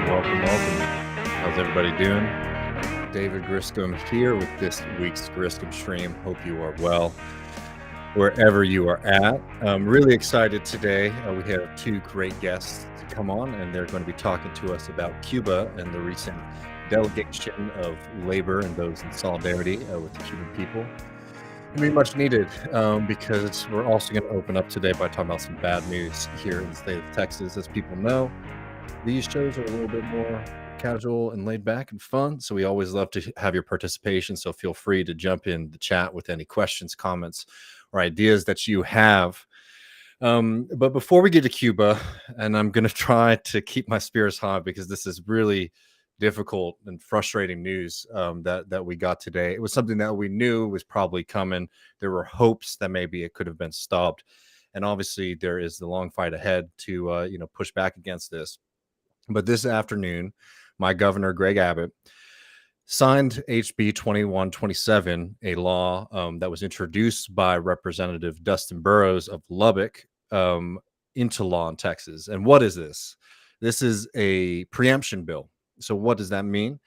Welcome. How's everybody doing? David Griscom here with this week's Griscom stream. Hope you are well wherever you are at. I'm really excited today. We have two great guests to come on, and they're going to be talking to us about Cuba and the recent delegation of labor and those in solidarity with the Cuban people. It'll be much needed because we're also going to open up today by talking about some bad news here in the state of Texas. As people know, these shows are a little bit more casual and laid back and fun, so we always love to have your participation. So feel free to jump in the chat with any questions, comments, or ideas that you have. But before we get to Cuba, and I'm going to try to keep my spirits high because this is really difficult and frustrating news that we got today. It was something that we knew was probably coming. There were hopes that maybe it could have been stopped, and obviously there is the long fight ahead to push back against this. But this afternoon, my governor, Greg Abbott, signed HB 2127, a law that was introduced by Representative Dustin Burrows of Lubbock into law in Texas. And what is this? This is a preemption bill. So what does that mean?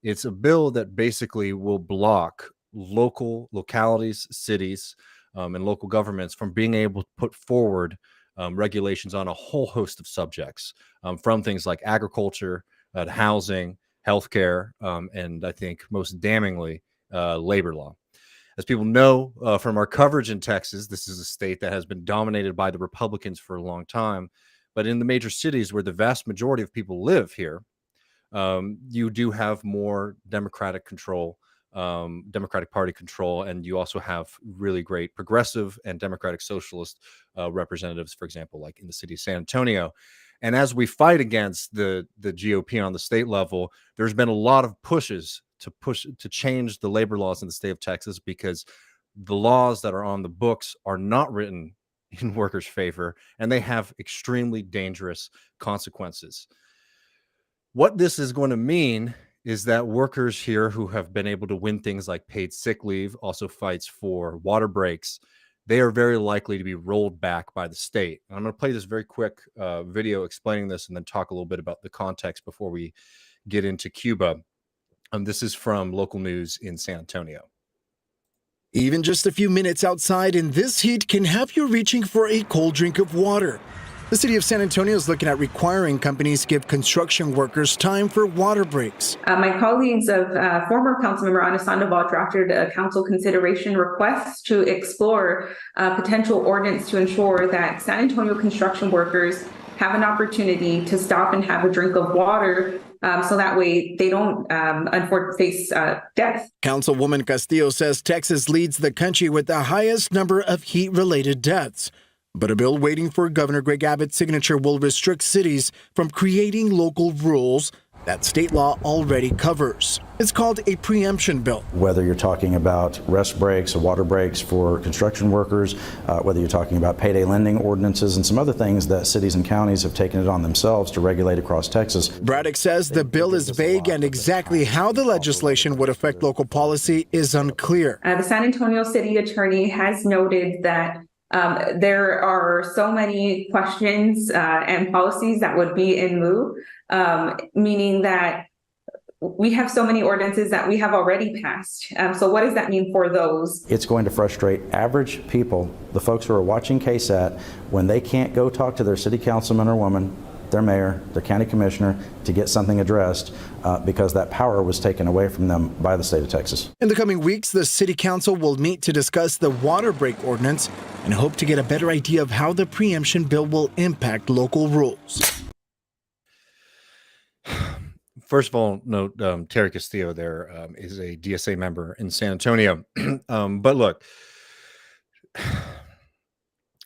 It's a bill that basically will block localities, cities, and local governments from being able to put forward regulations on a whole host of subjects, from things like agriculture, housing, healthcare, and I think most damningly, labor law. As people know from our coverage in Texas, this is a state that has been dominated by the Republicans for a long time. But in the major cities where the vast majority of people live here, you do have more Democratic control, Democratic Party control, and you also have really great progressive and Democratic Socialist representatives, for example, like in the city of San Antonio. And as we fight against the GOP on the state level, there's been a lot of pushes to change the labor laws in the state of Texas because the laws that are on the books are not written in workers' favor, and they have extremely dangerous consequences. What this is going to mean is that workers here who have been able to win things like paid sick leave, also fights for water breaks, they are very likely to be rolled back by the state. And I'm going to play this very quick video explaining this and then talk a little bit about the context before we get into Cuba. This is from local news in San Antonio. Even just a few minutes outside in this heat can have you reaching for a cold drink of water. The city of San Antonio is looking at requiring companies give construction workers time for water breaks. My colleagues of former Councilmember Ana Sandoval drafted a council consideration request to explore potential ordinance to ensure that San Antonio construction workers have an opportunity to stop and have a drink of water so that way they don't unfortunately face death. Councilwoman Castillo says Texas leads the country with the highest number of heat-related deaths. But a bill waiting for Governor Greg Abbott's signature will restrict cities from creating local rules that state law already covers. It's called a preemption bill. Whether you're talking about rest breaks or water breaks for construction workers, whether you're talking about payday lending ordinances and some other things that cities and counties have taken it on themselves to regulate across Texas. Braddock says the bill is vague and exactly how the legislation would affect local policy is unclear. The San Antonio city attorney has noted that there are so many questions and policies that would be in lieu, meaning that we have so many ordinances that we have already passed. So what does that mean for those? It's going to frustrate average people, the folks who are watching KSAT, when they can't go talk to their city councilman or woman, their mayor, their county commissioner to get something addressed because that power was taken away from them by the state of Texas. In the coming weeks, the city council will meet to discuss the water break ordinance and hope to get a better idea of how the preemption bill will impact local rules. First of all, note Terry Castillo there is a DSA member in San Antonio. But look,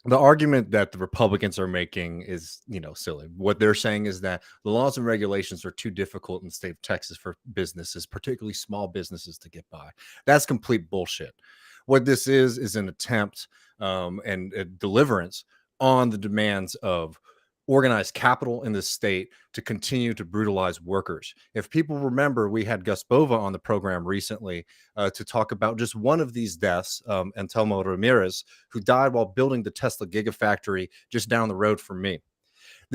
the argument that the Republicans are making is, silly. What they're saying is that the laws and regulations are too difficult in the state of Texas for businesses, particularly small businesses, to get by. That's complete bullshit. What this is an attempt and a deliverance on the demands of organized capital in the state to continue to brutalize workers. If people remember, we had Gus Bova on the program recently to talk about just one of these deaths, Antelmo Ramirez, who died while building the Tesla Gigafactory just down the road from me.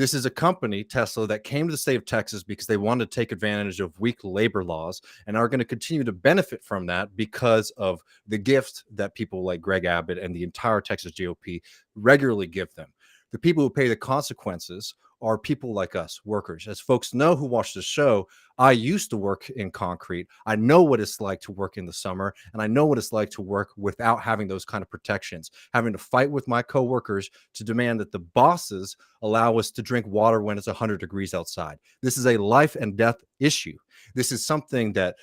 This is a company, Tesla, that came to the state of Texas because they wanted to take advantage of weak labor laws and are going to continue to benefit from that because of the gift that people like Greg Abbott and the entire Texas GOP regularly give them. The people who pay the consequences are people like us, workers. As folks know who watch the show, I used to work in concrete. I know what it's like to work in the summer, and I know what it's like to work without having those kind of protections, having to fight with my coworkers to demand that the bosses allow us to drink water when it's 100 degrees outside. This is a life and death issue. This is something that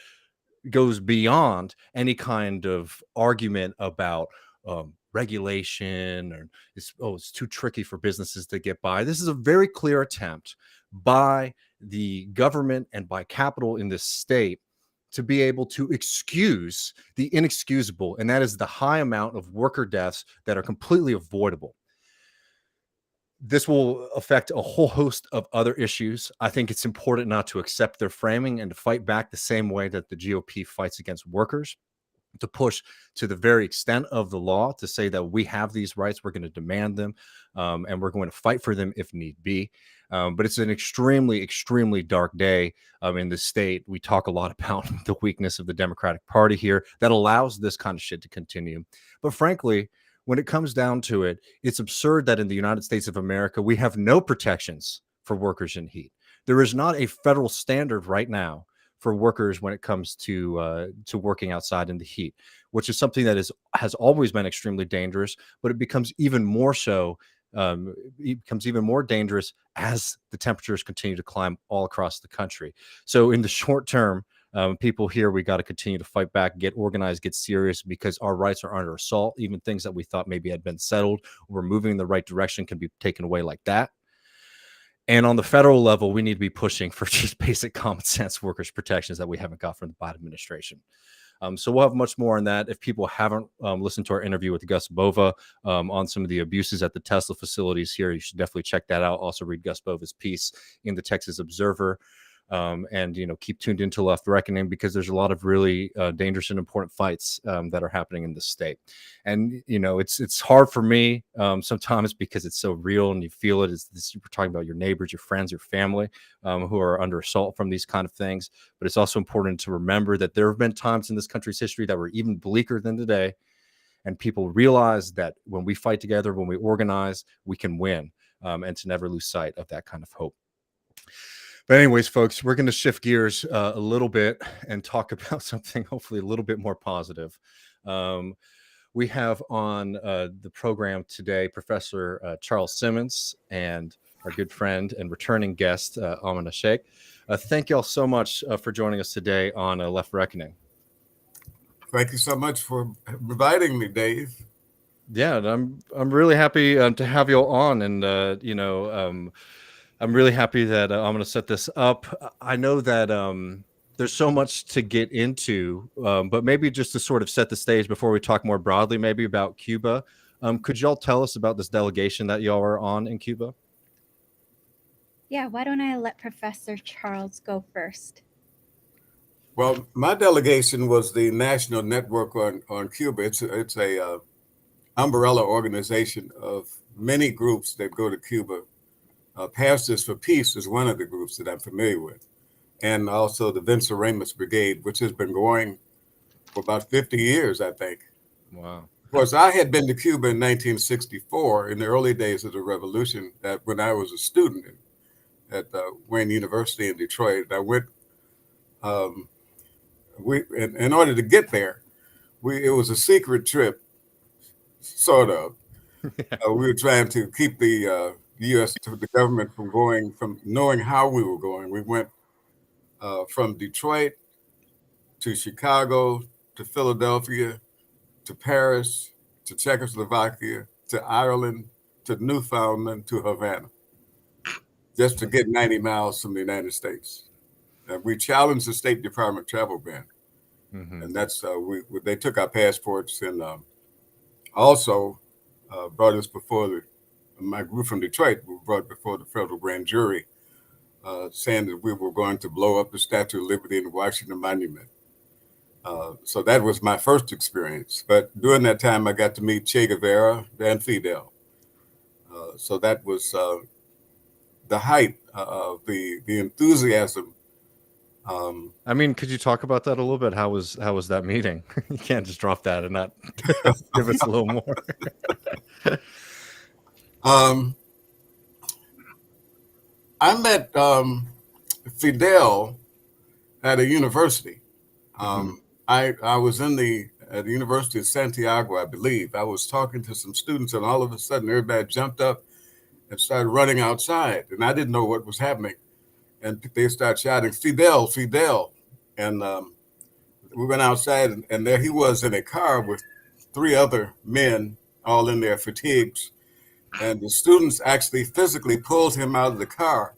goes beyond any kind of argument about regulation or it's too tricky for businesses to get by. This is a very clear attempt by the government and by capital in this state to be able to excuse the inexcusable, and that is the high amount of worker deaths that are completely avoidable. This will affect a whole host of other issues. I think it's important not to accept their framing and to fight back the same way that the GOP fights against workers, to push to the very extent of the law to say that we have these rights, we're going to demand them, and we're going to fight for them if need be. But it's an extremely, extremely dark day in the state. We talk a lot about the weakness of the Democratic Party here that allows this kind of shit to continue. But frankly, when it comes down to it, it's absurd that in the United States of America, we have no protections for workers in heat. There is not a federal standard right now for workers when it comes to working outside in the heat, which is something that has always been extremely dangerous, but it becomes even more so. It becomes even more dangerous as the temperatures continue to climb all across the country. So in the short term, people here, we got to continue to fight back, get organized, get serious, because our rights are under assault. Even things that we thought maybe had been settled or moving in the right direction can be taken away like that. And on the federal level, we need to be pushing for just basic common sense workers' protections that we haven't got from the Biden administration. So we'll have much more on that. If people haven't listened to our interview with Gus Bova on some of the abuses at the Tesla facilities here, you should definitely check that out. Also read Gus Bova's piece in the Texas Observer. And keep tuned into Left Reckoning, because there's a lot of really dangerous and important fights that are happening in this state. And it's hard for me sometimes because it's so real and you feel it. We're talking about your neighbors, your friends, your family who are under assault from these kind of things. But it's also important to remember that there have been times in this country's history that were even bleaker than today, and people realize that when we fight together, when we organize, we can win, and to never lose sight of that kind of hope. But anyways, folks, we're going to shift gears a little bit and talk about something hopefully a little bit more positive. We have on the program today Professor Charles Simmons and our good friend and returning guest, Aminah Sheikh. Thank you all so much for joining us today on Left Reckoning. Thank you so much for inviting me, Dave. Yeah, I'm really happy to have you all on, and I'm really happy that I'm going to set this up. I know that there's so much to get into, but maybe just to sort of set the stage before we talk more broadly, maybe about Cuba. Could y'all tell us about this delegation that y'all are on in Cuba? Yeah, why don't I let Professor Charles go first? Well, my delegation was the National Network on Cuba. It's a umbrella organization of many groups that go to Cuba. Pastors for Peace is one of the groups that I'm familiar with, and also the Venceremos Brigade, which has been going for about 50 years, I think. Wow. Of course, I had been to Cuba in 1964, in the early days of the revolution, when I was a student at Wayne University in Detroit. I went, in order to get there, it was a secret trip, sort of. We were trying to keep the U.S. to the government from knowing how we were going. We went from Detroit to Chicago to Philadelphia to Paris to Czechoslovakia to Ireland to Newfoundland to Havana, just to get 90 miles from the United States. We challenged the State Department travel ban, and that's they took our passports and also brought us before my group from Detroit were brought before the federal grand jury, saying that we were going to blow up the Statue of Liberty and the Washington Monument. So that was my first experience. But during that time, I got to meet Che Guevara and Fidel. So that was the height of the enthusiasm. I mean, could you talk about that a little bit? How was that meeting? You can't just drop that and not give us a little more. I met Fidel at a university. I was at the University of Santiago, I believe. I was talking to some students, and all of a sudden, everybody jumped up and started running outside, and I didn't know what was happening. And they started shouting, "Fidel, Fidel!" And we went outside, and there he was in a car with 3 other men, all in their fatigues. And the students actually physically pulled him out of the car,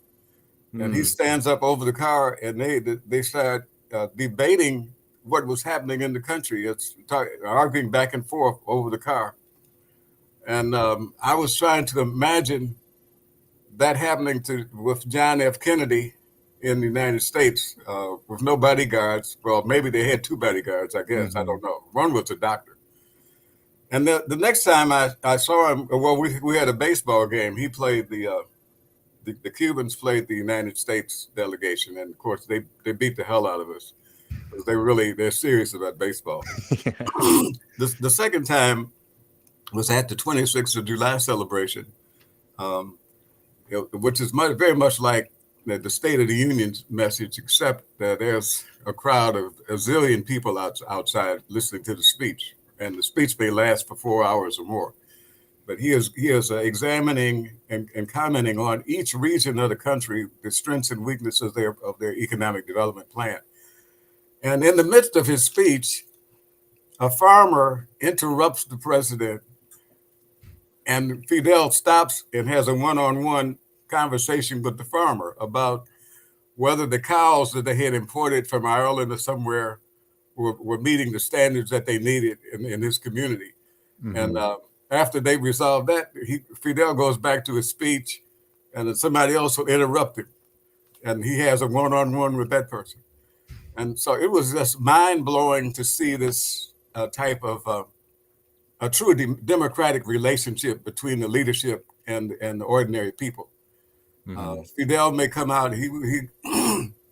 and he stands up over the car, and they start debating what was happening in the country. It's arguing back and forth over the car. And I was trying to imagine that happening with John F. Kennedy in the United States with no bodyguards. Well, maybe they had 2 bodyguards, I guess. I don't know. One was a doctor. And the next time I saw him, well, we had a baseball game. He played the Cubans played the United States delegation, and of course they beat the hell out of us because they're serious about baseball. The second time was at the 26th of July celebration, which is very much like the State of the Union's message, except that there's a crowd of a zillion people outside listening to the speech, and the speech may last for 4 hours or more. But he is examining and commenting on each region of the country, the strengths and weaknesses of their economic development plan. And in the midst of his speech, a farmer interrupts the president, and Fidel stops and has a one-on-one conversation with the farmer about whether the cows that they had imported from Ireland or somewhere were meeting the standards that they needed in his community. And after they resolved that, Fidel goes back to his speech, and then somebody else will interrupt him, and he has a one-on-one with that person. And so it was just mind-blowing to see this type of a true democratic relationship between the leadership and the ordinary people. Fidel may come out,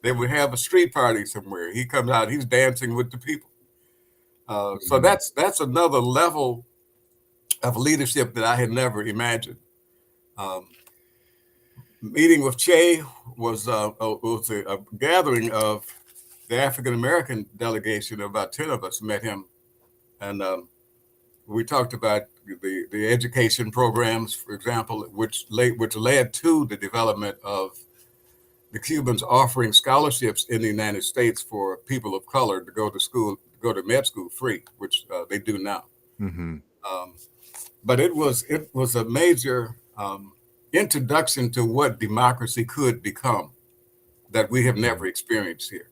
they would have a street party somewhere. He comes out, he's dancing with the people. So that's another level of leadership that I had never imagined. Meeting with Che was a gathering of the African American delegation. About 10 of us met him, and we talked about the education programs, for example, which led to the development of the Cubans offering scholarships in the United States for people of color to go to med school free, which they do now. But it was a major introduction to what democracy could become that we have never experienced here.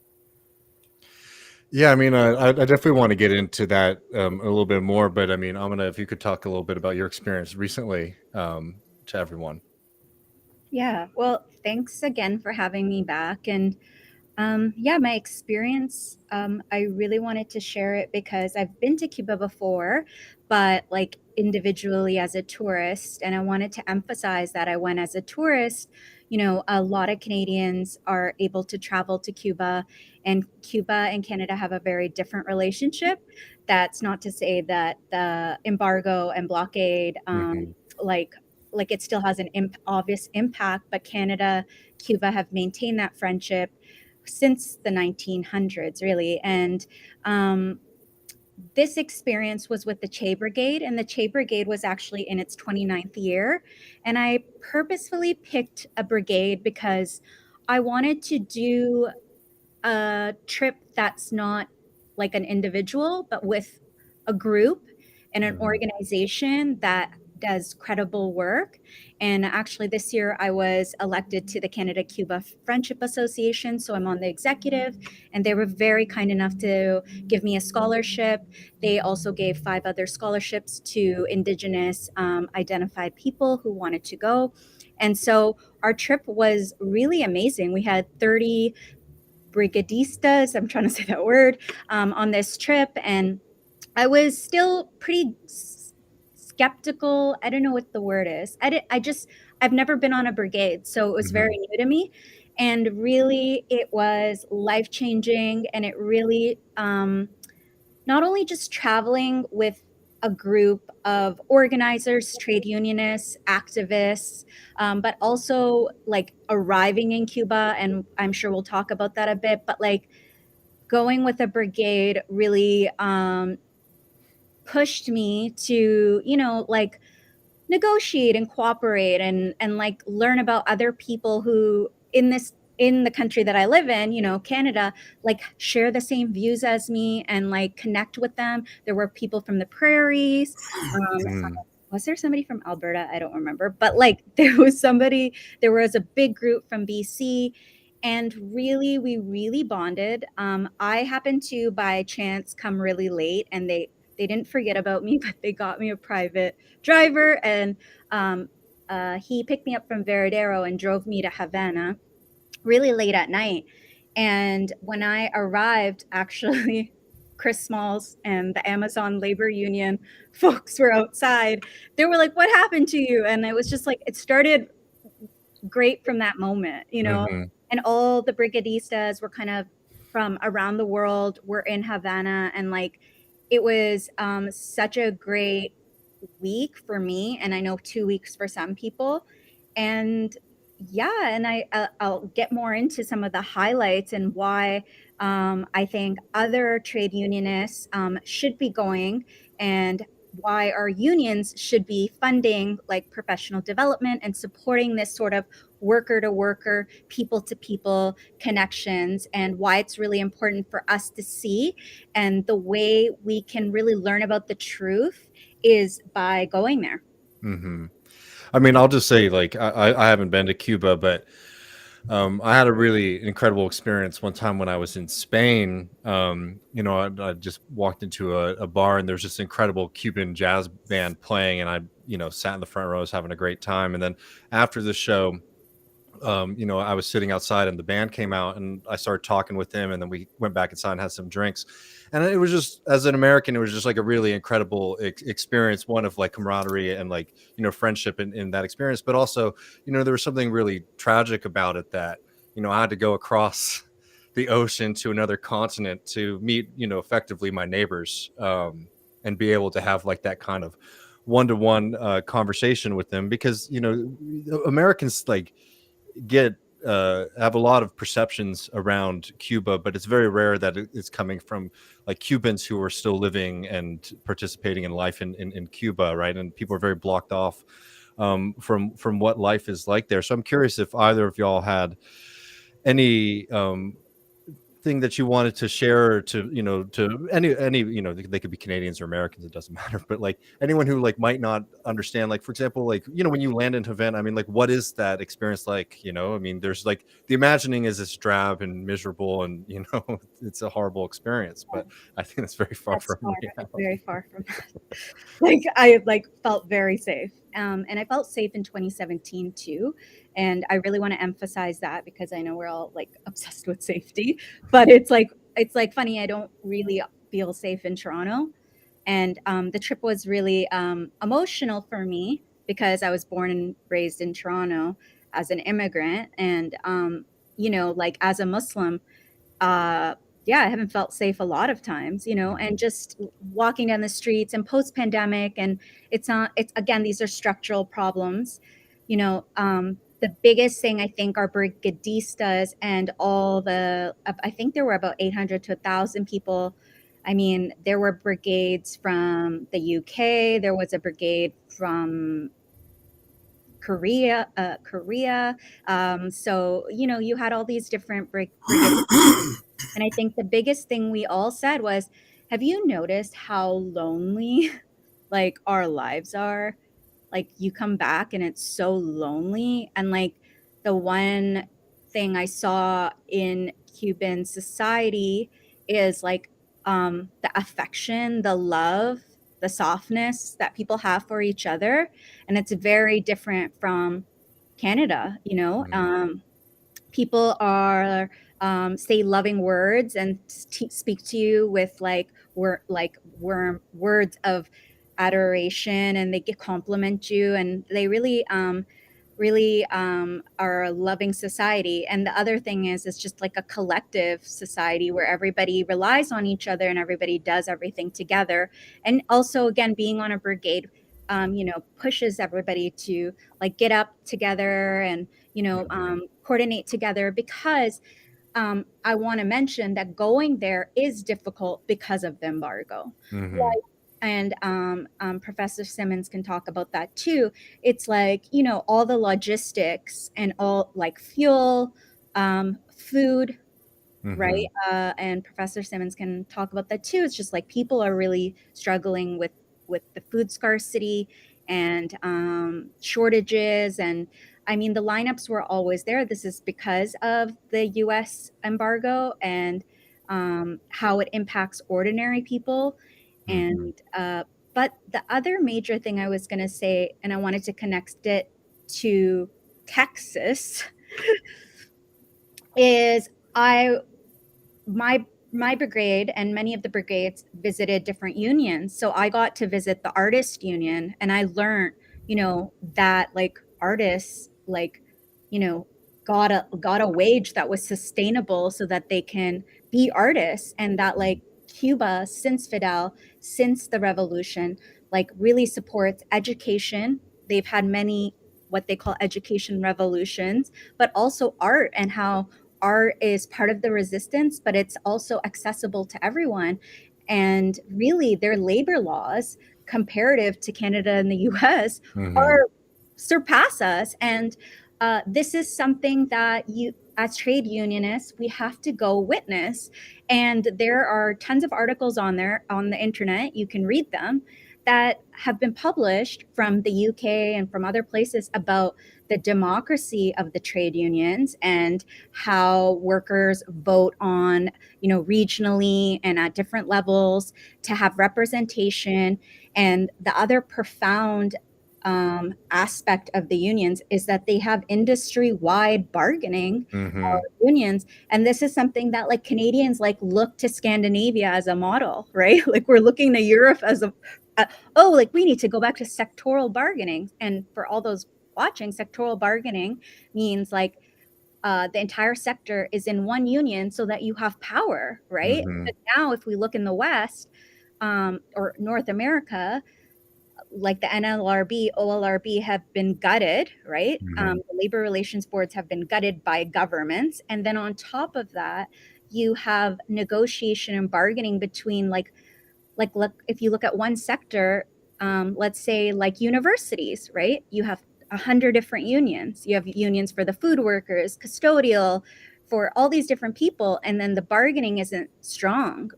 Yeah, I mean, I definitely want to get into that a little bit more, but I mean, Amina, if you could talk a little bit about your experience recently to everyone. Yeah, well, thanks again for having me back. And yeah, my experience, I really wanted to share it because I've been to Cuba before, but like individually as a tourist. And I wanted to emphasize that I went as a tourist. You know, a lot of Canadians are able to travel to Cuba, and Cuba and Canada have a very different relationship. That's not to say that the embargo and blockade, like it still has an obvious impact, but Canada, Cuba have maintained that friendship since the 1900s, really. And this experience was with the Che Brigade, and the Che Brigade was actually in its 29th year. And I purposefully picked a brigade because I wanted to do a trip that's not like an individual, but with a group and an organization that does credible work. And actually this year I was elected to the Canada-Cuba Friendship Association. So I'm on the executive, and they were very kind enough to give me a scholarship. They also gave 5 other scholarships to Indigenous identified people who wanted to go. And so our trip was really amazing. We had 30 brigadistas, I'm trying to say that word, on this trip. And I was still pretty skeptical. I don't know what the word is. I've never been on a brigade, so it was very new to me. And really, it was life-changing, and it really, not only just traveling with a group of organizers, trade unionists, activists, but also like arriving in Cuba, and I'm sure we'll talk about that a bit, but like going with a brigade really pushed me to, like negotiate and cooperate and like learn about other people who in the country that I live in, Canada, like share the same views as me and like connect with them. There were people from the prairies. Was there somebody from Alberta? I don't remember, but like there was a big group from BC, and really, we really bonded. I happened to by chance come really late, and they didn't forget about me, but they got me a private driver, and he picked me up from Veradero and drove me to Havana really late at night. And when I arrived, actually, Chris Smalls and the Amazon Labor Union folks were outside. They were like, "What happened to you?" And it was just like, it started great from that moment, and all the brigadistas were kind of from around the world, were in Havana, and like it was such a great week for me, and I know 2 weeks for some people. And yeah, and I'll get more into some of the highlights and why I think other trade unionists should be going, and why our unions should be funding like professional development and supporting this sort of worker to worker, people to people connections, and why it's really important for us to see. And the way we can really learn about the truth is by going there. I mean, I'll just say, like, I haven't been to Cuba, but I had a really incredible experience one time when I was in Spain. I just walked into a bar, and there's this incredible Cuban jazz band playing, and I, sat in the front row, was having a great time. And then after the show, I was sitting outside, and the band came out, and I started talking with them, and then we went back inside and had some drinks. And it was just, as an American, it was just like a really incredible experience, one of like camaraderie and like, friendship in that experience. But also, there was something really tragic about it that, I had to go across the ocean to another continent to meet, effectively my neighbors, and be able to have like that kind of one-to-one conversation with them, because, Americans like have a lot of perceptions around Cuba, but it's very rare that it's coming from like Cubans who are still living and participating in life in Cuba, right? And people are very blocked off from what life is like there. So I'm curious if either of y'all had any thing that you wanted to share to to any they could be Canadians or Americans, it doesn't matter, but like anyone who like might not understand, like for example, like when you land in Havana, I mean, like what is that experience like? I mean, there's like the imagining is it's drab and miserable, and it's a horrible experience, but I think that's very far That's from far, reality. very far from that. Like I like felt very safe, and I felt safe in 2017 too. And I really want to emphasize that, because I know we're all like obsessed with safety, but it's like funny. I don't really feel safe in Toronto, and the trip was really emotional for me because I was born and raised in Toronto as an immigrant, and like as a Muslim, uh, yeah, I haven't felt safe a lot of times, and just walking down the streets and post pandemic. And it's again, these are structural problems. The biggest thing I think our brigadistas and all I think there were about 800 to 1,000 people. I mean, there were brigades from the UK, there was a brigade from Korea. So, you had all these different brigades. And I think the biggest thing we all said was, have you noticed how lonely like our lives are? Like you come back and it's so lonely. And like the one thing I saw in Cuban society is like the affection, the love, the softness that people have for each other. And it's very different from Canada. People are say loving words and speak to you with like words of adoration, and they compliment you, and they really really are a loving society. And the other thing is, it's just like a collective society where everybody relies on each other and everybody does everything together. And also, again, being on a brigade, pushes everybody to like get up together and, coordinate together, because I want to mention that going there is difficult because of the embargo. Mm-hmm. Like, and Professor Simmons can talk about that too. It's like, all the logistics and all like fuel, food, Mm-hmm. right? And Professor Simmons can talk about that too. It's just like people are really struggling with the food scarcity and shortages. And I mean, the lineups were always there. This is because of the U.S. embargo and how it impacts ordinary people. Mm-hmm. And but the other major thing I was going to say, and I wanted to connect it to Texas, is my brigade and many of the brigades visited different unions. So I got to visit the artist union, and I learned, that like artists like, got a wage that was sustainable so that they can be artists, and that like Cuba since Fidel, since the revolution, like really supports education. They've had many what they call education revolutions, but also art, and how art is part of the resistance, but it's also accessible to everyone. And really, their labor laws, comparative to Canada and the US, Mm-hmm. are surpass us. And this is something that you, as trade unionists, we have to go witness. And there are tons of articles on there on the internet. You can read them, that have been published from the UK and from other places about the democracy of the trade unions and how workers vote on, regionally and at different levels to have representation. And the other profound aspect of the unions is that they have industry-wide bargaining Mm-hmm. unions. And this is something that like Canadians like look to Scandinavia as a model, right? Like we're looking to Europe as oh, like we need to go back to sectoral bargaining. And for all those watching, sectoral bargaining means like the entire sector is in one union so that you have power, right? Mm-hmm. But now if we look in the West, or North America, like the NLRB, OLRB have been gutted, right? Mm-hmm. The labor relations boards have been gutted by governments. And then on top of that, you have negotiation and bargaining between look, if you look at one sector, let's say like universities, right? You have 100 different unions. You have unions for the food workers, custodial, for all these different people, and then the bargaining isn't strong.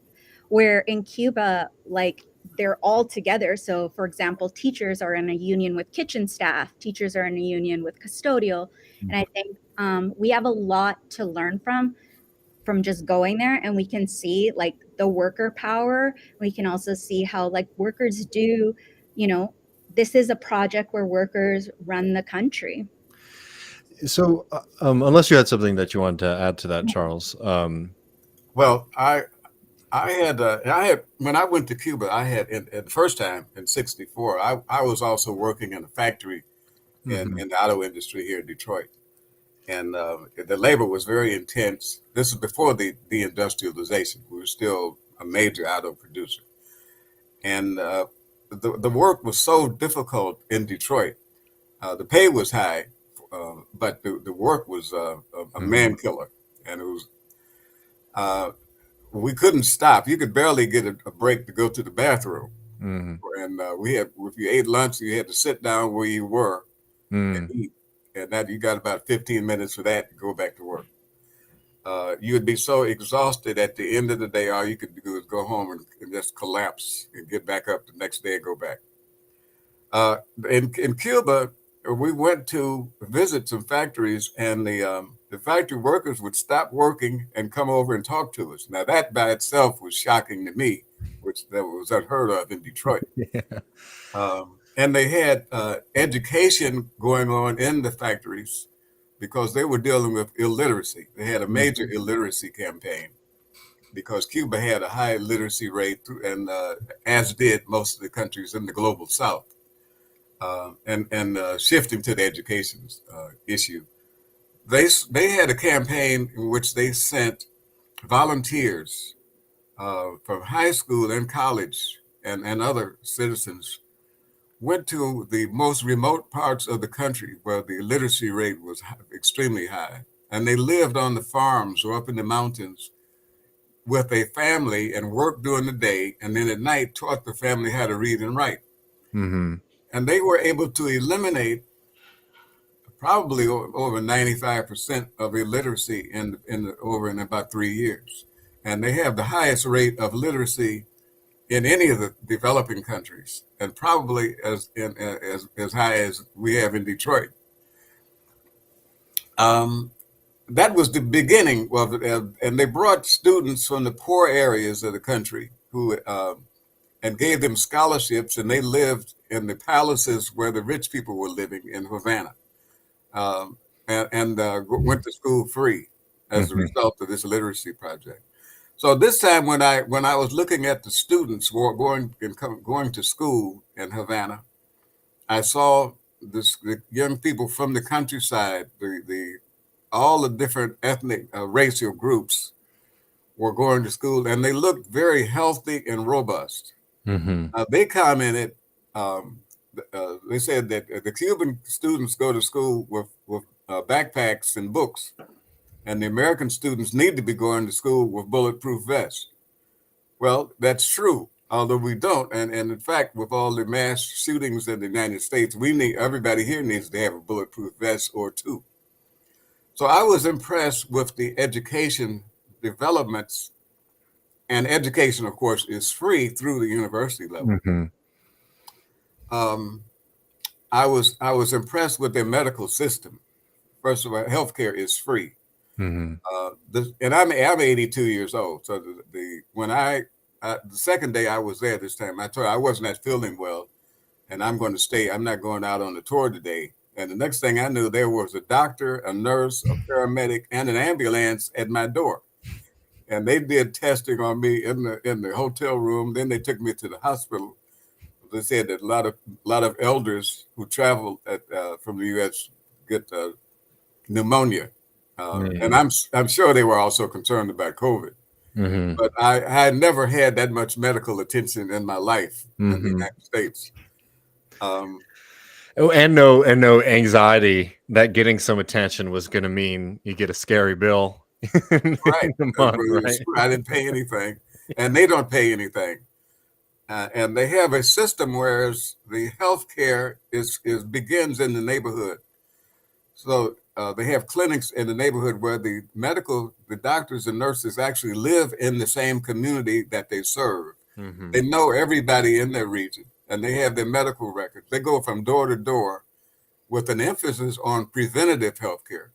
Where in Cuba, like they're all together. So, for example, teachers are in a union with kitchen staff, teachers are in a union with custodial, and I think we have a lot to learn from just going there, and we can see like the worker power. We can also see how like workers do, this is a project where workers run the country. So, unless you had something that you wanted to add to that, Charles. Well, I had when I went to Cuba, I had in the first time in '64. I was also working in a factory Mhm. in the auto industry here in Detroit, and the labor was very intense. This is before the deindustrialization. We were still a major auto producer, and the work was so difficult in Detroit. The pay was high, but the work was a Mhm. man killer, and it was. We couldn't stop. You could barely get a break to go to the bathroom. Mhm. And we had, if you ate lunch, you had to sit down where you were and Mhm. eat. And that you got about 15 minutes for that to go back to work. You would be so exhausted at the end of the day, all you could do is go home and just collapse and get back up the next day and go back. In Cuba, we went to visit some factories, and the factory workers would stop working and come over and talk to us. Now that by itself was shocking to me, which that was unheard of in Detroit. Yeah. And they had education going on in the factories because they were dealing with illiteracy. They had a major Mhm. illiteracy campaign because Cuba had a high literacy rate, and as did most of the countries in the global South. and shifting to the education issue. They had a campaign in which they sent volunteers from high school and college and other citizens, went to the most remote parts of the country where the literacy rate was extremely high. And they lived on the farms or up in the mountains with a family and worked during the day. And then at night taught the family how to read and write. Mm-hmm. And they were able to eliminate probably over 95% of illiteracy in about 3 years. And they have the highest rate of literacy in any of the developing countries, and probably as high as we have in Detroit. That was the beginning of it, and they brought students from the poor areas of the country who and gave them scholarships, and they lived in the palaces where the rich people were living in Havana, and went to school free as a result of this literacy project. So this time, when I was looking at the students who are going to school in Havana, I saw the young people from the countryside, all the different ethnic racial groups were going to school, and they looked very healthy and robust. They commented, they said that the Cuban students go to school with backpacks and books, and the American students need to be going to school with bulletproof vests. Well, that's true, although we don't. And in fact, with all the mass shootings in the United States, everybody here needs to have a bulletproof vest or two. So I was impressed with the education developments, and education, of course, is free through the university level. I was impressed with their medical system. First of all, healthcare is free. And I'm 82 years old. So the second day I was there this time, I told her I wasn't feeling well, and I'm going to stay. I'm not going out on the tour today. And the next thing I knew, there was a doctor, a nurse, a paramedic, and an ambulance at my door. And they did testing on me in the hotel room. Then they took me to the hospital. They said that a lot of elders who travel from the U.S. get pneumonia. And I'm sure they were also concerned about COVID, but I had never had that much medical attention in my life in the United States. And no anxiety that getting some attention was going to mean you get a scary bill. Right. In a month, right? I didn't pay anything, and they don't pay anything. And they have a system where the healthcare begins in the neighborhood. So they have clinics in the neighborhood where the doctors and nurses actually live in the same community that they serve. They know everybody in their region, and they have their medical records. They go from door to door with an emphasis on preventative health care.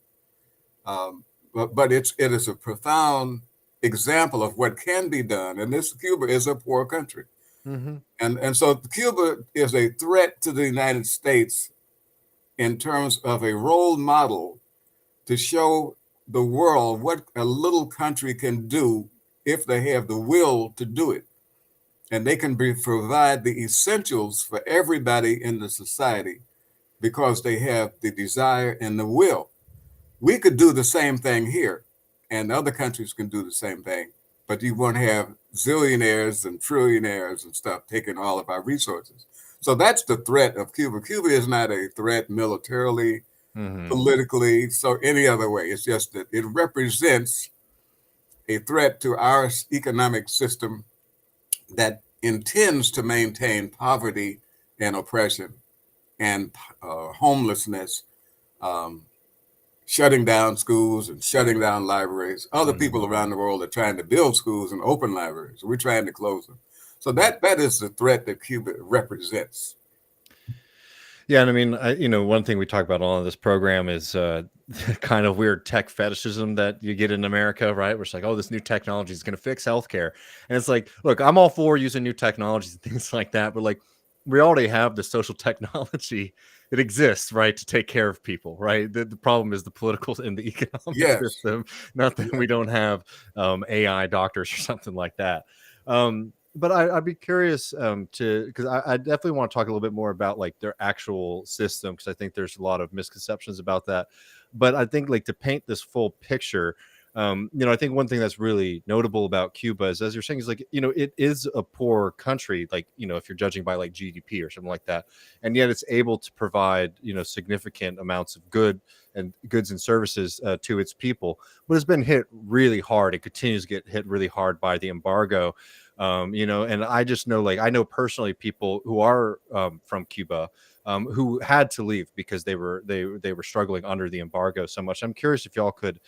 But it is a profound example of what can be done. And Cuba is a poor country. And so Cuba is a threat to the United States in terms of a role model to show the world what a little country can do if they have the will to do it. And they can provide the essentials for everybody in the society because they have the desire and the will. We could do the same thing here, and other countries can do the same thing, but you won't have zillionaires and trillionaires and stuff taking all of our resources. So that's the threat of Cuba. Cuba is not a threat militarily, politically, so any other way. It's just that it represents a threat to our economic system that intends to maintain poverty and oppression and homelessness, shutting down schools and shutting down libraries. Other people around the world are trying to build schools and open libraries. We're trying to close them. So that is the threat that Cuba represents. Yeah, and I mean, one thing we talk about on this program is kind of weird tech fetishism that you get in America, right? Where it's like, oh, this new technology is going to fix healthcare, and it's like, look, I'm all for using new technologies and things like that, but like, we already have the social technology that exists, right, to take care of people, right? The problem is the political and the economic system, not that we don't have AI doctors or something like that. but I'd be curious because I definitely want to talk a little bit more about like their actual system, because I think there's a lot of misconceptions about that. But I think like to paint this full picture, I think one thing that's really notable about Cuba is, as you're saying, is like, it is a poor country, like, if you're judging by like GDP or something like that, and yet it's able to provide, significant amounts of goods and services to its people. But it's been hit really hard. It continues to get hit really hard by the embargo. And I just know, like, I know personally people who are from Cuba, who had to leave because they were struggling under the embargo so much. I'm curious if y'all could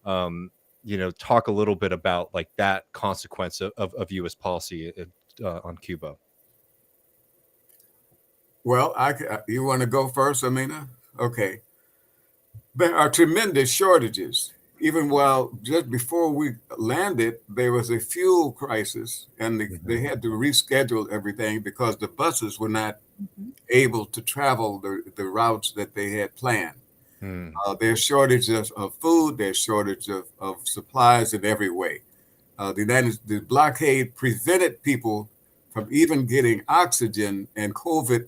talk a little bit about like that consequence of U.S. policy on Cuba. Well, you want to go first, Aminah? Okay. There are tremendous shortages. Even while just before we landed, there was a fuel crisis, and they had to reschedule everything because the buses were not able to travel the routes that they had planned. There's shortages of food, there's shortage of supplies in every way. The blockade prevented people from even getting oxygen and COVID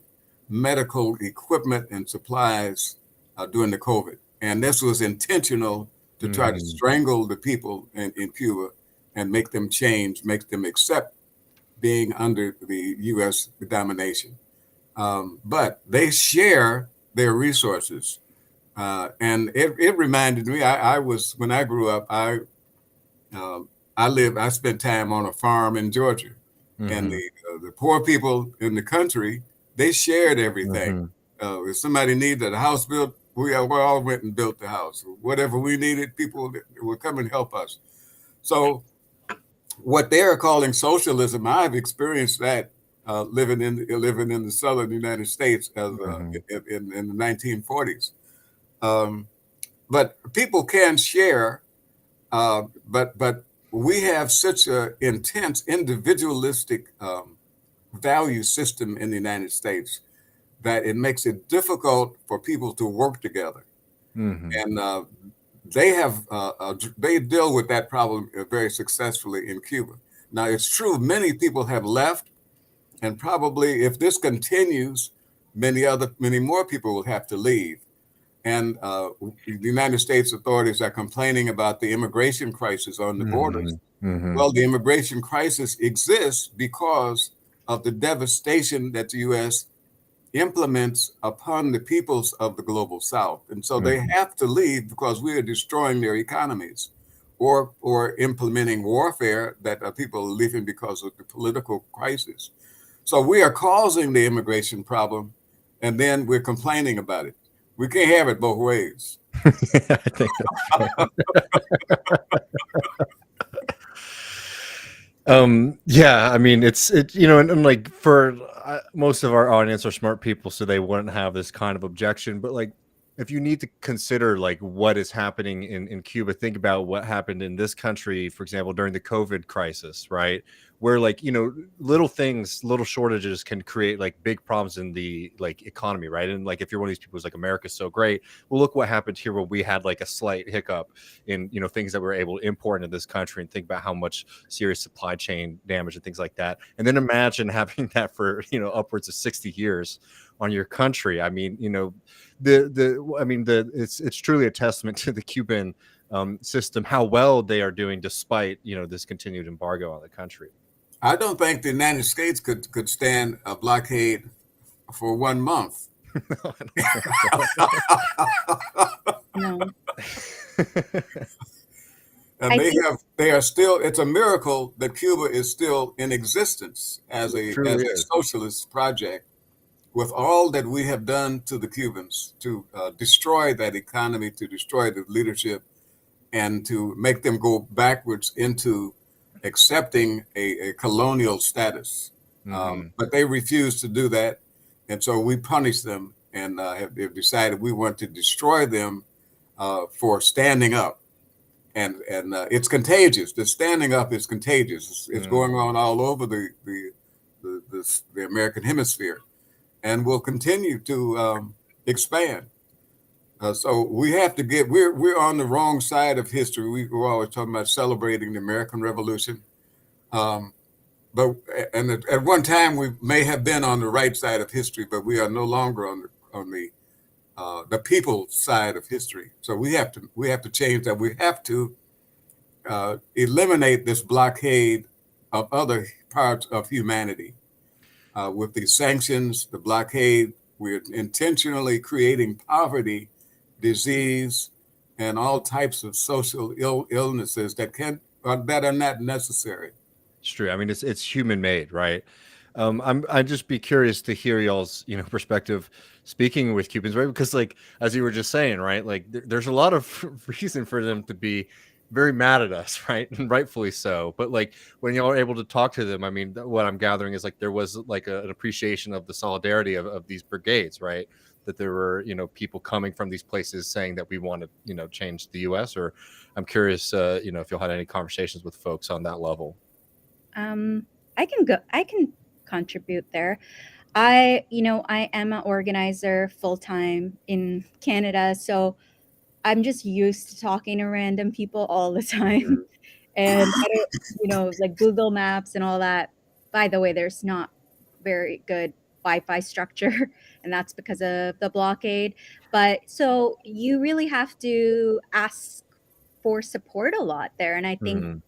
medical equipment and supplies during the COVID. And this was intentional to try to strangle the people in Cuba and make them change, make them accept being under the U.S. domination. But they share their resources. And it reminded me, when I grew up, I spent time on a farm in Georgia, and the poor people in the country, they shared everything. If somebody needed a house built, we all went and built the house. Whatever we needed, people would come and help us. So what they're calling socialism, I've experienced that living in the southern United States in the 1940s. But people can share, but we have such an intense individualistic value system in the United States that it makes it difficult for people to work together. And they deal with that problem very successfully in Cuba. Now, it's true, many people have left, and probably if this continues, many more people will have to leave. And the United States authorities are complaining about the immigration crisis on the borders. Well, the immigration crisis exists because of the devastation that the U.S. implements upon the peoples of the global South. And so they have to leave because we are destroying their economies, or implementing warfare that people are leaving because of the political crisis. So we are causing the immigration problem, and then we're complaining about it. We can't have it both ways. I think yeah, I mean, and like for most of our audience are smart people, so they wouldn't have this kind of objection. But like, if you need to consider like what is happening in Cuba, think about what happened in this country, for example, during the COVID crisis, right? Where like, little shortages can create like big problems in the like economy, right? And like, if you're one of these people who's like, America's so great, well, look what happened here when we had like a slight hiccup in, things that we're able to import into this country, and think about how much serious supply chain damage and things like that. And then imagine having that for, upwards of 60 years on your country. I mean, it's truly a testament to the Cuban system, how well they are doing despite, this continued embargo on the country. I don't think the United States could stand a blockade for 1 month. No. And it's a miracle that Cuba is still in existence as a socialist project, with all that we have done to the Cubans to destroy that economy, to destroy the leadership, and to make them go backwards into accepting a colonial status. But they refuse to do that. And so we punish them, and have decided we want to destroy them for standing up. And it's contagious. The standing up is contagious. It's going on all over the American hemisphere, and will continue to expand. So we have to we're on the wrong side of history. We're always talking about celebrating the American Revolution. but and at one time we may have been on the right side of history, but we are no longer on the people side of history. So we have to change that. We have to eliminate this blockade of other parts of humanity. With the sanctions, the blockade, we're intentionally creating poverty, disease, and all types of social illnesses that are not necessary. It's true. I mean, it's human made, right? I'd just be curious to hear y'all's, perspective speaking with Cubans, right? Because like, as you were just saying, right? Like there's a lot of reason for them to be very mad at us, right? And rightfully so. But like when y'all are able to talk to them, I mean, what I'm gathering is like there was like an appreciation of the solidarity of these brigades, right? That there were, people coming from these places saying that we want to, change the US. Or I'm curious, if you'll had any conversations with folks on that level. I can contribute there. I am an organizer full time in Canada, so I'm just used to talking to random people all the time. And I don't, like Google Maps and all that. By the way, there's not very good Wi-Fi structure, and that's because of the blockade. But so you really have to ask for support a lot there. And I think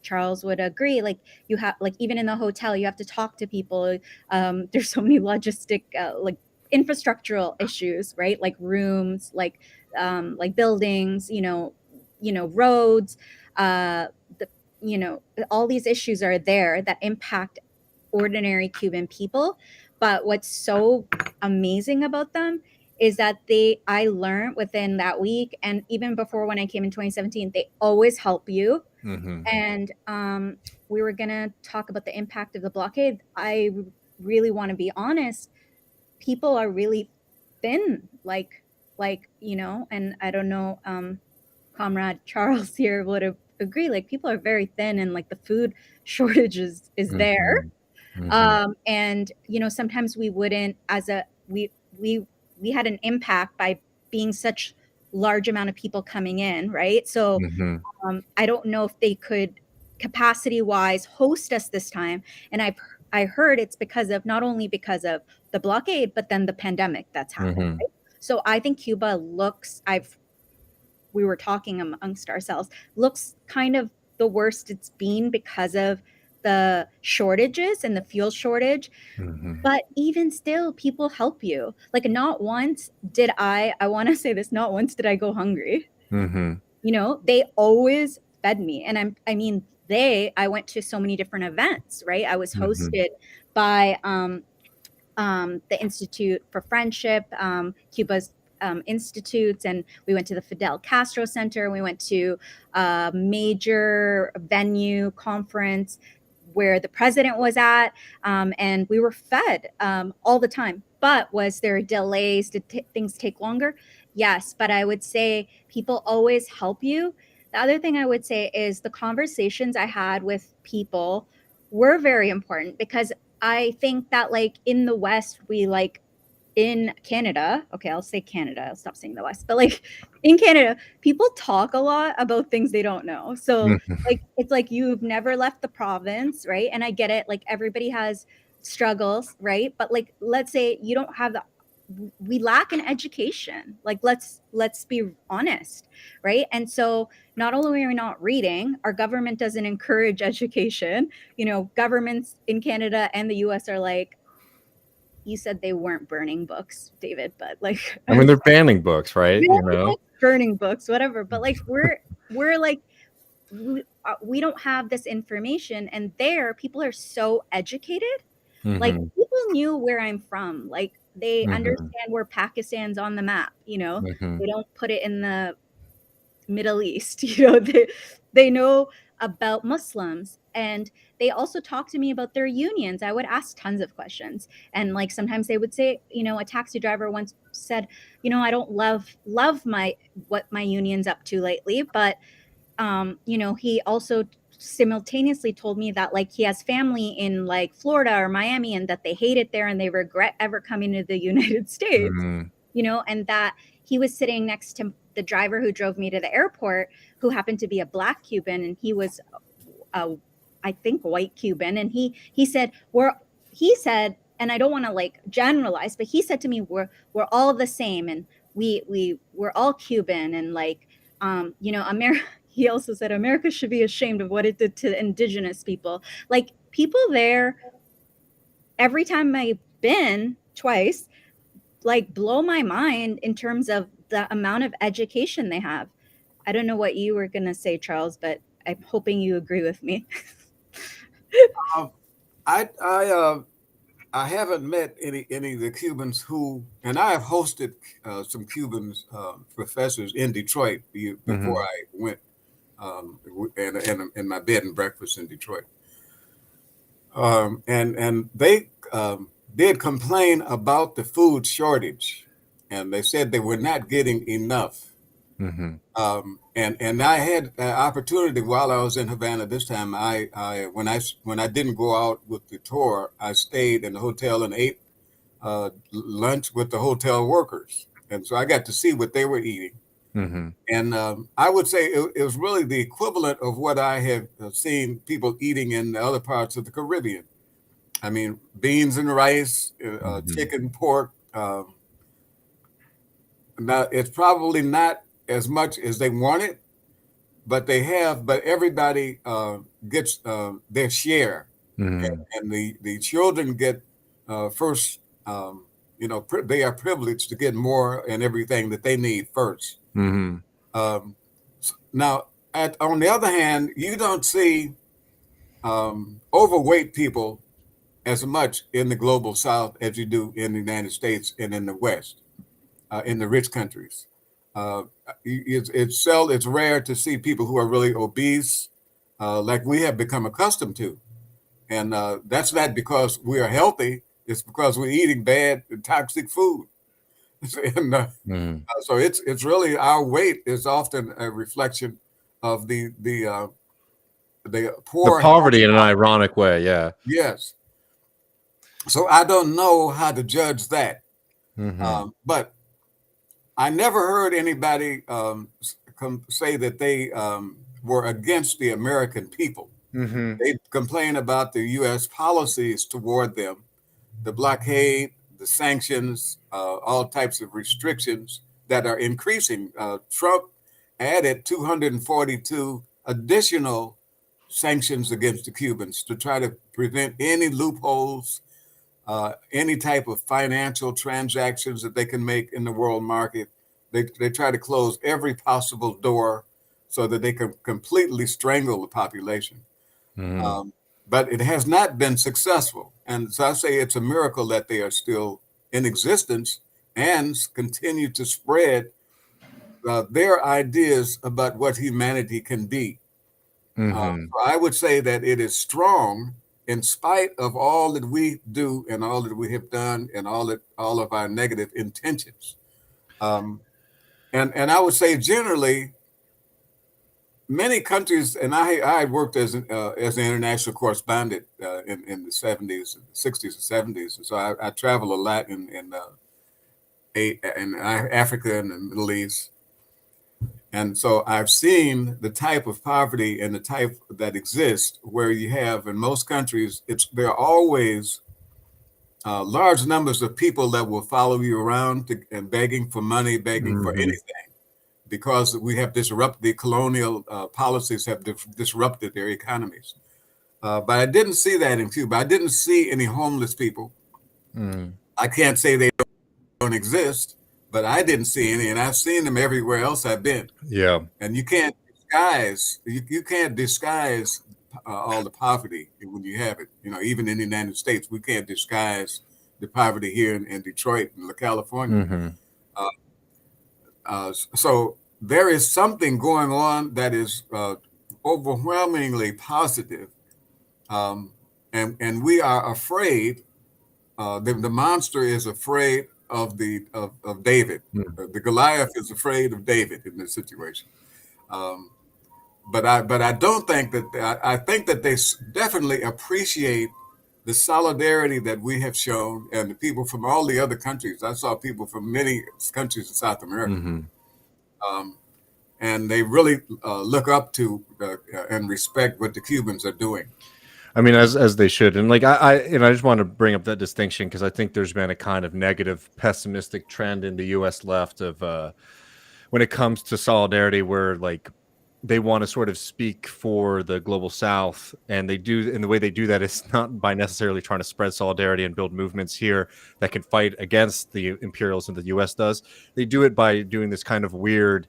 Charles would agree. Like you have, like even in the hotel, you have to talk to people. There's so many logistic, like infrastructural issues, right? Like rooms, like buildings, roads. All these issues are there that impact ordinary Cuban people. But what's so amazing about them is that I learned within that week, and even before when I came in 2017, they always help you. And we were gonna talk about the impact of the blockade. I really want to be honest. People are really thin, like and I don't know, Comrade Charles here would agree. Like people are very thin, and like the food shortage is there. And sometimes we wouldn't, we had an impact by being such large amount of people coming in, right? So I don't know if they could capacity wise host us this time. And I heard it's not only because of the blockade, but then the pandemic that's happened. Right? So I think Cuba we were talking amongst ourselves, looks kind of the worst it's been because of the shortages and the fuel shortage. But even still, people help you. Like not once did I want to say this, not once did I go hungry. They always fed me. And I went to so many different events, right? I was hosted by the Institute for Friendship, Cuba's institutes, and we went to the Fidel Castro Center. We went to a major venue conference where the president was at, and we were fed all the time. But was there delays? Did things take longer? Yes, but I would say people always help you. The other thing I would say is the conversations I had with people were very important, because I think that like in the West, in Canada, okay, I'll say Canada, I'll stop saying the West, but like in Canada, people talk a lot about things they don't know. So like, it's like you've never left the province, right? And I get it, like everybody has struggles, right? But like, let's say you don't have we lack an education. Like, let's be honest, right? And so not only are we not reading, our government doesn't encourage education. Governments in Canada and the US are like, you said they weren't burning books, David, but like, I mean, they're banning books, right? Burning books, whatever. But like, we're like, we don't have this information, and there people are so educated. Like people knew where I'm from. Like they understand where Pakistan's on the map. They don't put it in the Middle East. They know about Muslims, and they also talk to me about their unions. I would ask tons of questions, and like sometimes they would say, a taxi driver once said, I don't love what my union's up to lately, but he also simultaneously told me that like he has family in like Florida or Miami, and that they hate it there and they regret ever coming to the United States. And that he was sitting next to the driver who drove me to the airport, who happened to be a Black Cuban, and he was I think, white Cuban, and he said, and I don't want to like generalize, but he said to me, we're all the same, and we're all Cuban, and like, you know, America. He also said America should be ashamed of what it did to indigenous people. Like, people there, every time I've been twice, like, blow my mind in terms of the amount of education they have. I don't know what you were going to say, Charles, but I'm hoping you agree with me. I haven't met any of the Cubans who, and I have hosted some Cubans professors in Detroit before I went in my bed and breakfast in Detroit, and they did complain about the food shortage, and they said they were not getting enough. And I had an opportunity while I was in Havana this time. When I didn't go out with the tour, I stayed in the hotel and ate lunch with the hotel workers, and so I got to see what they were eating. And I would say it was really the equivalent of what I have seen people eating in the other parts of the Caribbean. I mean, beans and rice, chicken, pork. Now, it's probably not as much as they wanted, but everybody gets their share. And the children get first, they are privileged to get more and everything that they need first. Now, on the other hand, you don't see overweight people as much in the global South as you do in the United States and in the West, in the rich countries. It's rare to see people who are really obese, like we have become accustomed to. And that's not because we are healthy, it's because we're eating bad and toxic food. And so it's really, our weight is often a reflection of the poor poverty in an ironic way. Yeah. Yes. So I don't know how to judge that. But I never heard anybody say that they were against the American people. They complain about the U.S. policies toward them, the blockade, the sanctions, all types of restrictions that are increasing. Trump added 242 additional sanctions against the Cubans to try to prevent any loopholes, any type of financial transactions that they can make in the world market. They try to close every possible door so that they can completely strangle the population. But it has not been successful. And so I say it's a miracle that they are still in existence and continue to spread their ideas about what humanity can be. So I would say that it is strong in spite of all that we do and all that we have done and all of our negative intentions. And I would say generally, many countries, and I worked as an international correspondent in the 70s, 60s, and 70s, and so I travel a lot in Africa and the Middle East. And so I've seen the type of poverty and the type that exists where you have in most countries, there are always large numbers of people that will follow you around and begging for money, begging for anything, because we have disrupted the colonial policies have disrupted their economies. But I didn't see that in Cuba. I didn't see any homeless people. I can't say they don't exist, but I didn't see any, and I've seen them everywhere else I've been. Yeah. And you can't disguise all the poverty when you have it. You know, even in the United States, we can't disguise the poverty here in Detroit and California. So there is something going on that is overwhelmingly positive, and we are afraid. The monster is afraid of David. The Goliath is afraid of David in this situation. But I don't think that I think that they definitely appreciate the solidarity that we have shown, and the people from all the other countries. I saw people from many countries in South America, and they really look up to and respect what the Cubans are doing. I mean, as they should. And like I just want to bring up that distinction because I think there's been a kind of negative, pessimistic trend in the U.S. left of when it comes to solidarity, where like they want to sort of speak for the global South, and they do, and the way they do that is not by necessarily trying to spread solidarity and build movements here that can fight against the imperialism that the U.S. does. They do it by doing this kind of weird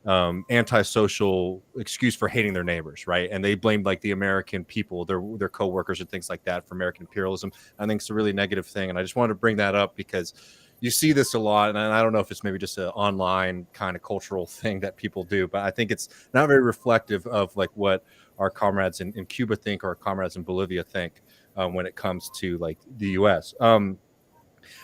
antisocial excuse for hating their neighbors, right? And they blame like the American people, their co-workers and things like that for American imperialism. I think it's a really negative thing, and I just wanted to bring that up because you see this a lot, and I don't know if it's maybe just an online kind of cultural thing that people do, but I think it's not very reflective of like what our comrades in Cuba think or our comrades in Bolivia think when it comes to like the U.S.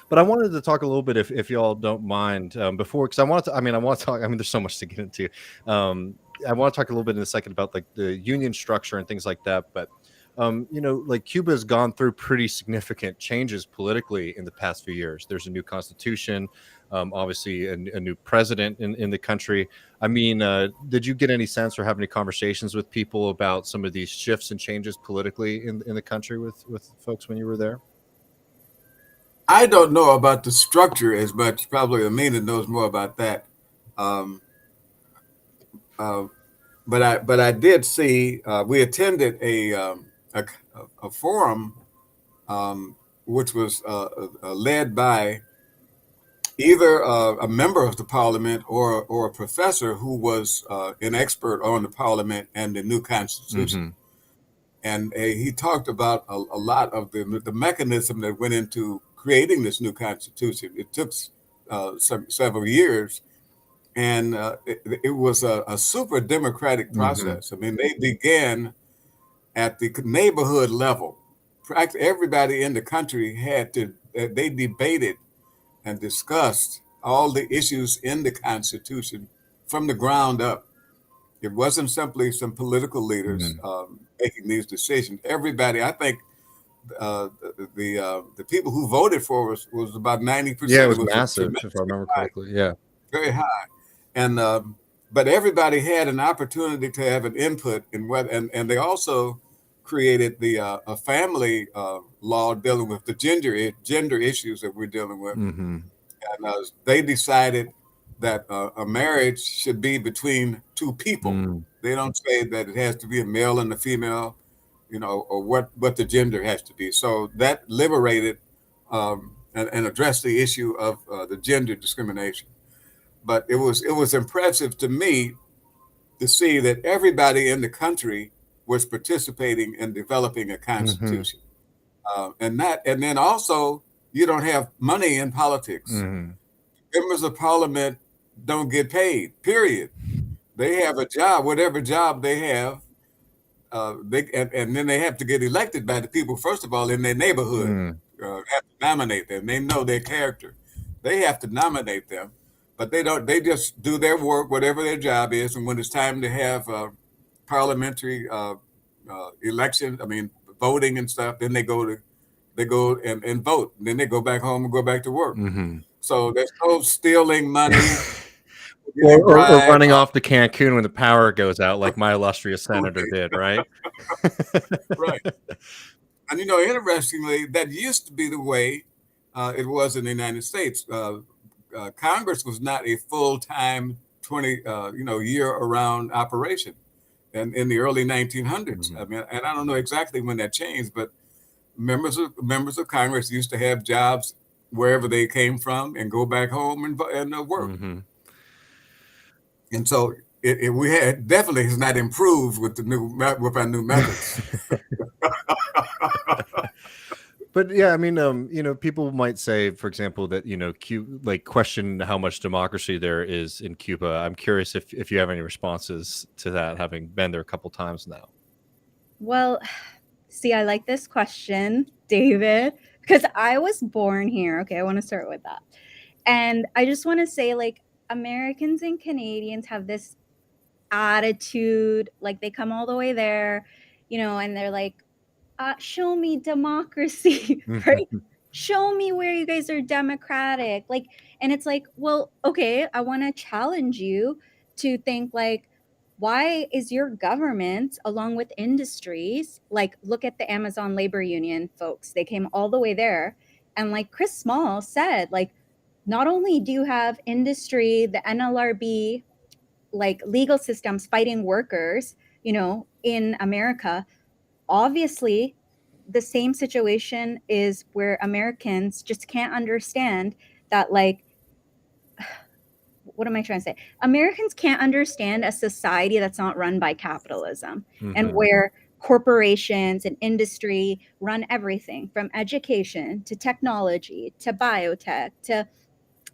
But I wanted to talk a little bit, if y'all don't mind, before, because I want to talk. I mean, there's so much to get into. I want to talk a little bit in a second about like the union structure and things like that. But like Cuba has gone through pretty significant changes politically in the past few years. There's a new constitution, obviously a new president in the country. I mean, did you get any sense or have any conversations with people about some of these shifts and changes politically in the country with folks when you were there? I don't know about the structure as much. Probably Aminah knows more about that. Um, uh, but I did see. We attended a forum, which was led by either a member of the parliament or a professor who was an expert on the parliament and the new constitution. Mm-hmm. And he talked about a lot of the mechanism that went into creating this new constitution. It took several years, and it was a super democratic process. Mm-hmm. I mean, they began at the neighborhood level. Practically everybody in the country they debated and discussed all the issues in the Constitution from the ground up. It wasn't simply some political leaders making these decisions. Everybody, I think, the people who voted for us was about 90%. Yeah, it was massive, if I remember correctly. Yeah, very high, and but everybody had an opportunity to have an input in what, and they also created the a family law dealing with the gender issues that we're dealing with. Mm-hmm. And they decided that a marriage should be between two people. They don't say that it has to be a male and a female, or what the gender has to be. So that liberated and addressed the issue of the gender discrimination. But it was impressive to me to see that everybody in the country was participating in developing a constitution. And then also, you don't have money in politics. Members of parliament don't get paid, period. They have a job, whatever job they have, and then they have to get elected by the people, first of all, in their neighborhood, have to nominate them. They know their character. They have to nominate them, but they don't. They just do their work, whatever their job is, and when it's time to have parliamentary election, voting and stuff, then they go and vote, and then they go back home and go back to work. So there's no stealing money or running off to Cancun when the power goes out, like my illustrious senator did, right? Right. And interestingly, that used to be the way it was in the United States. Congress was not a full-time 20 year-around operation, and in the early 1900s. And I don't know exactly when that changed, but members of Congress used to have jobs wherever they came from and go back home and work. And so we definitely has not improved with our new methods. But yeah, people might say, for example, that Cuba, question how much democracy there is in Cuba. I'm curious if you have any responses to that, having been there a couple times now. Well, see, I like this question, David, because I was born here. Okay, I want to start with that. And I just want to say, Americans and Canadians have this attitude, they come all the way there, and they're like, show me democracy, right? Show me where you guys are democratic. And it's like, well, okay, I want to challenge you to think why is your government, along with industries, like look at the Amazon labor union folks, they came all the way there. And like Chris Small said, like, not only do you have industry, the NLRB, like legal systems fighting workers, in America, obviously the same situation is where Americans just can't understand that, like, what am I trying to say? Americans can't understand a society that's not run by capitalism and where corporations and industry run everything from education to technology to biotech to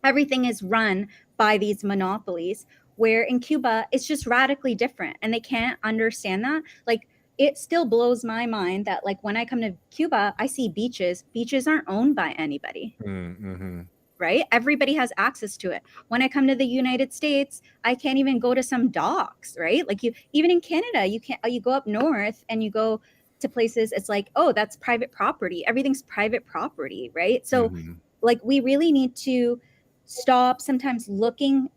everything is run by these monopolies, where in Cuba it's just radically different and they can't understand that. Like, it still blows my mind that, like, when I come to Cuba, I see beaches aren't owned by anybody. Right? Everybody has access to it. When I come to the United States, I can't even go to some docks, right? Like, even in Canada, you can't, you go up north and you go to places, it's like, oh, that's private property. Everything's private property, right? So like, we really need to stop sometimes looking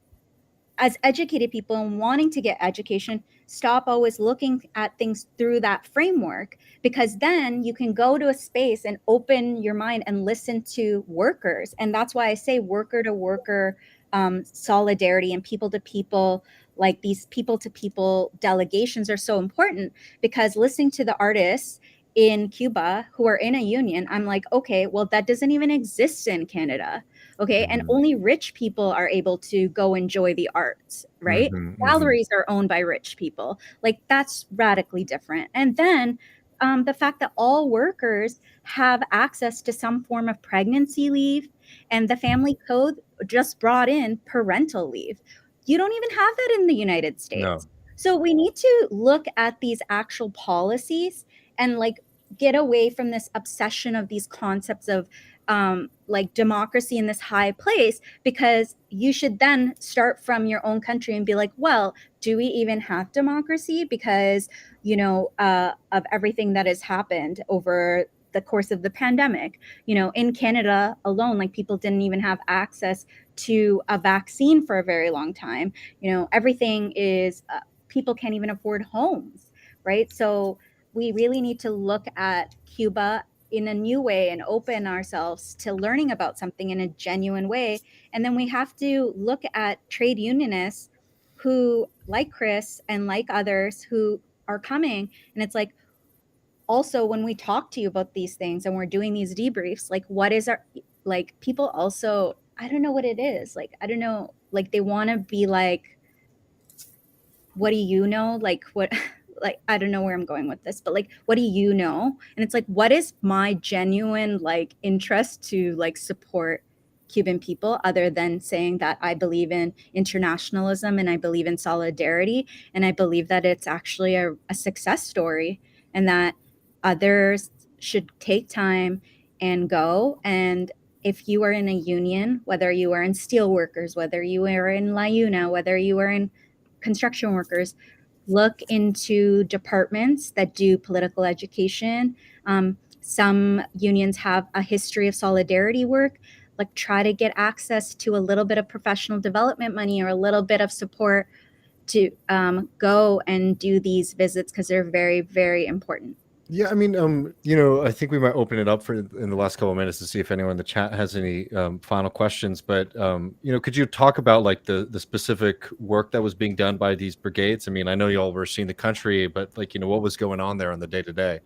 as educated people and wanting to get education, stop always looking at things through that framework, because then you can go to a space and open your mind and listen to workers. And that's why I say worker to worker solidarity and people to people, like these people to people delegations are so important, because listening to the artists in Cuba who are in a union, I'm like, okay, well, that doesn't even exist in Canada. Okay. And only rich people are able to go enjoy the arts, right? Galleries are owned by rich people. Like, that's radically different. And then the fact that all workers have access to some form of pregnancy leave, and the family code just brought in parental leave. You don't even have that in the United States. No. So we need to look at these actual policies and, like, get away from this obsession of these concepts of like democracy in this high place, because you should then start from your own country and be like, well, do we even have democracy? Because, of everything that has happened over the course of the pandemic, in Canada alone, like, people didn't even have access to a vaccine for a very long time. Everything is, people can't even afford homes, right? So we really need to look at Cuba in a new way and open ourselves to learning about something in a genuine way. And then we have to look at trade unionists who, like Chris and like others, who are coming. And it's like, also, when we talk to you about these things and we're doing these debriefs, like, what is our, like, people also, I don't know what it is. Like, I don't know, like, they want to be like, what do you know? Like, what, like, I don't know where I'm going with this, but like, what do you know? And it's like, what is my genuine, like, interest to, like, support Cuban people, other than saying that I believe in internationalism and I believe in solidarity. And I believe that it's actually a success story, and that others should take time and go. And if you are in a union, whether you are in steelworkers, whether you are in La Una, whether you are in construction workers, look into departments that do political education. Some unions have a history of solidarity work. Like, try to get access to a little bit of professional development money or a little bit of support to go and do these visits, because they're very, very important. Yeah, I mean, I think we might open it up for in the last couple of minutes to see if anyone in the chat has any final questions. But could you talk about, like, the specific work that was being done by these brigades? I mean, I know y'all were seeing the country, but, like, what was going on there on the day to day?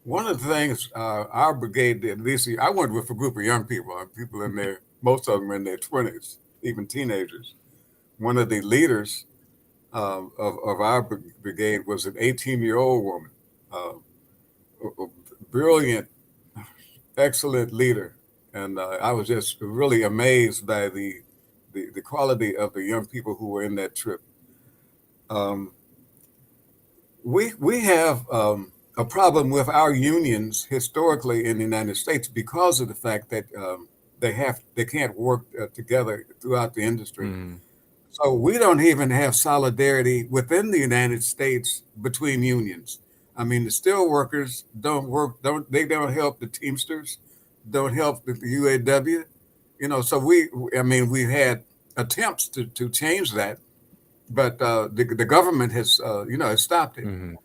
One of the things our brigade did, at least I went with a group of young people in their, most of them in their 20s, even teenagers. One of the leaders of our brigade was an 18-year-old woman, a brilliant, excellent leader. And I was just really amazed by the quality of the young people who were in that trip. We have a problem with our unions historically in the United States because of the fact that they can't work together throughout the industry. So we don't even have solidarity within the United States between unions. I mean, the steel workers don't help the Teamsters, don't help the UAW. So we've had attempts to change that, but the government has, has stopped it. Mhm.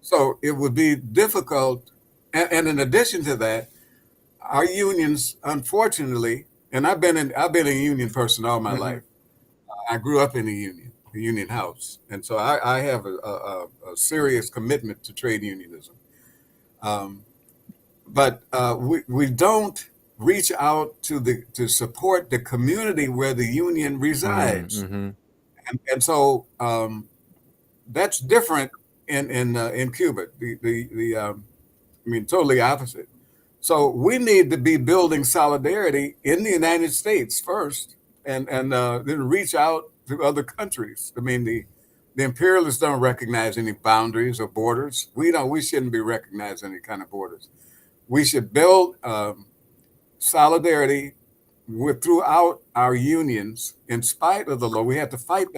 So it would be difficult. And in addition to that, our unions, unfortunately, and I've been a union person all my Mhm. life. I grew up in a union house, and so I have a serious commitment to trade unionism. Um, but we don't reach out to support the community where the union Mhm. resides, Mhm. and so that's different in Cuba. I mean, totally opposite. So we need to be building solidarity in the United States first, and then reach out to other countries. I mean, the imperialists don't recognize any boundaries or borders. We don't. We shouldn't be recognizing any kind of borders. We should build solidarity throughout our unions, in spite of the law. We have to fight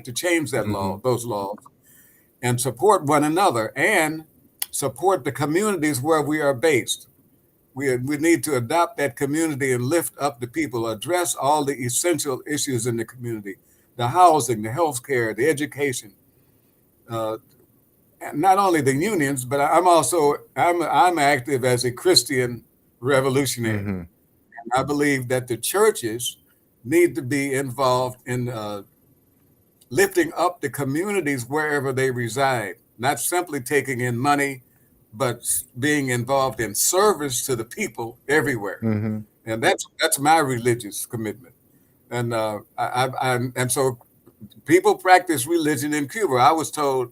to change that law, Mhm. those laws, and support one another and support the communities where we are based. We need to adopt that community and lift up the people, address all the essential issues in the community, the housing, the health care, the education. Uh, Not only the unions, but I'm active as a Christian revolutionary. Mhm. I believe that the churches need to be involved in lifting up the communities wherever they reside, not simply taking in money, but being involved in service to the people everywhere. Mhm. And that's my religious commitment. And so people practice religion in Cuba. I was told,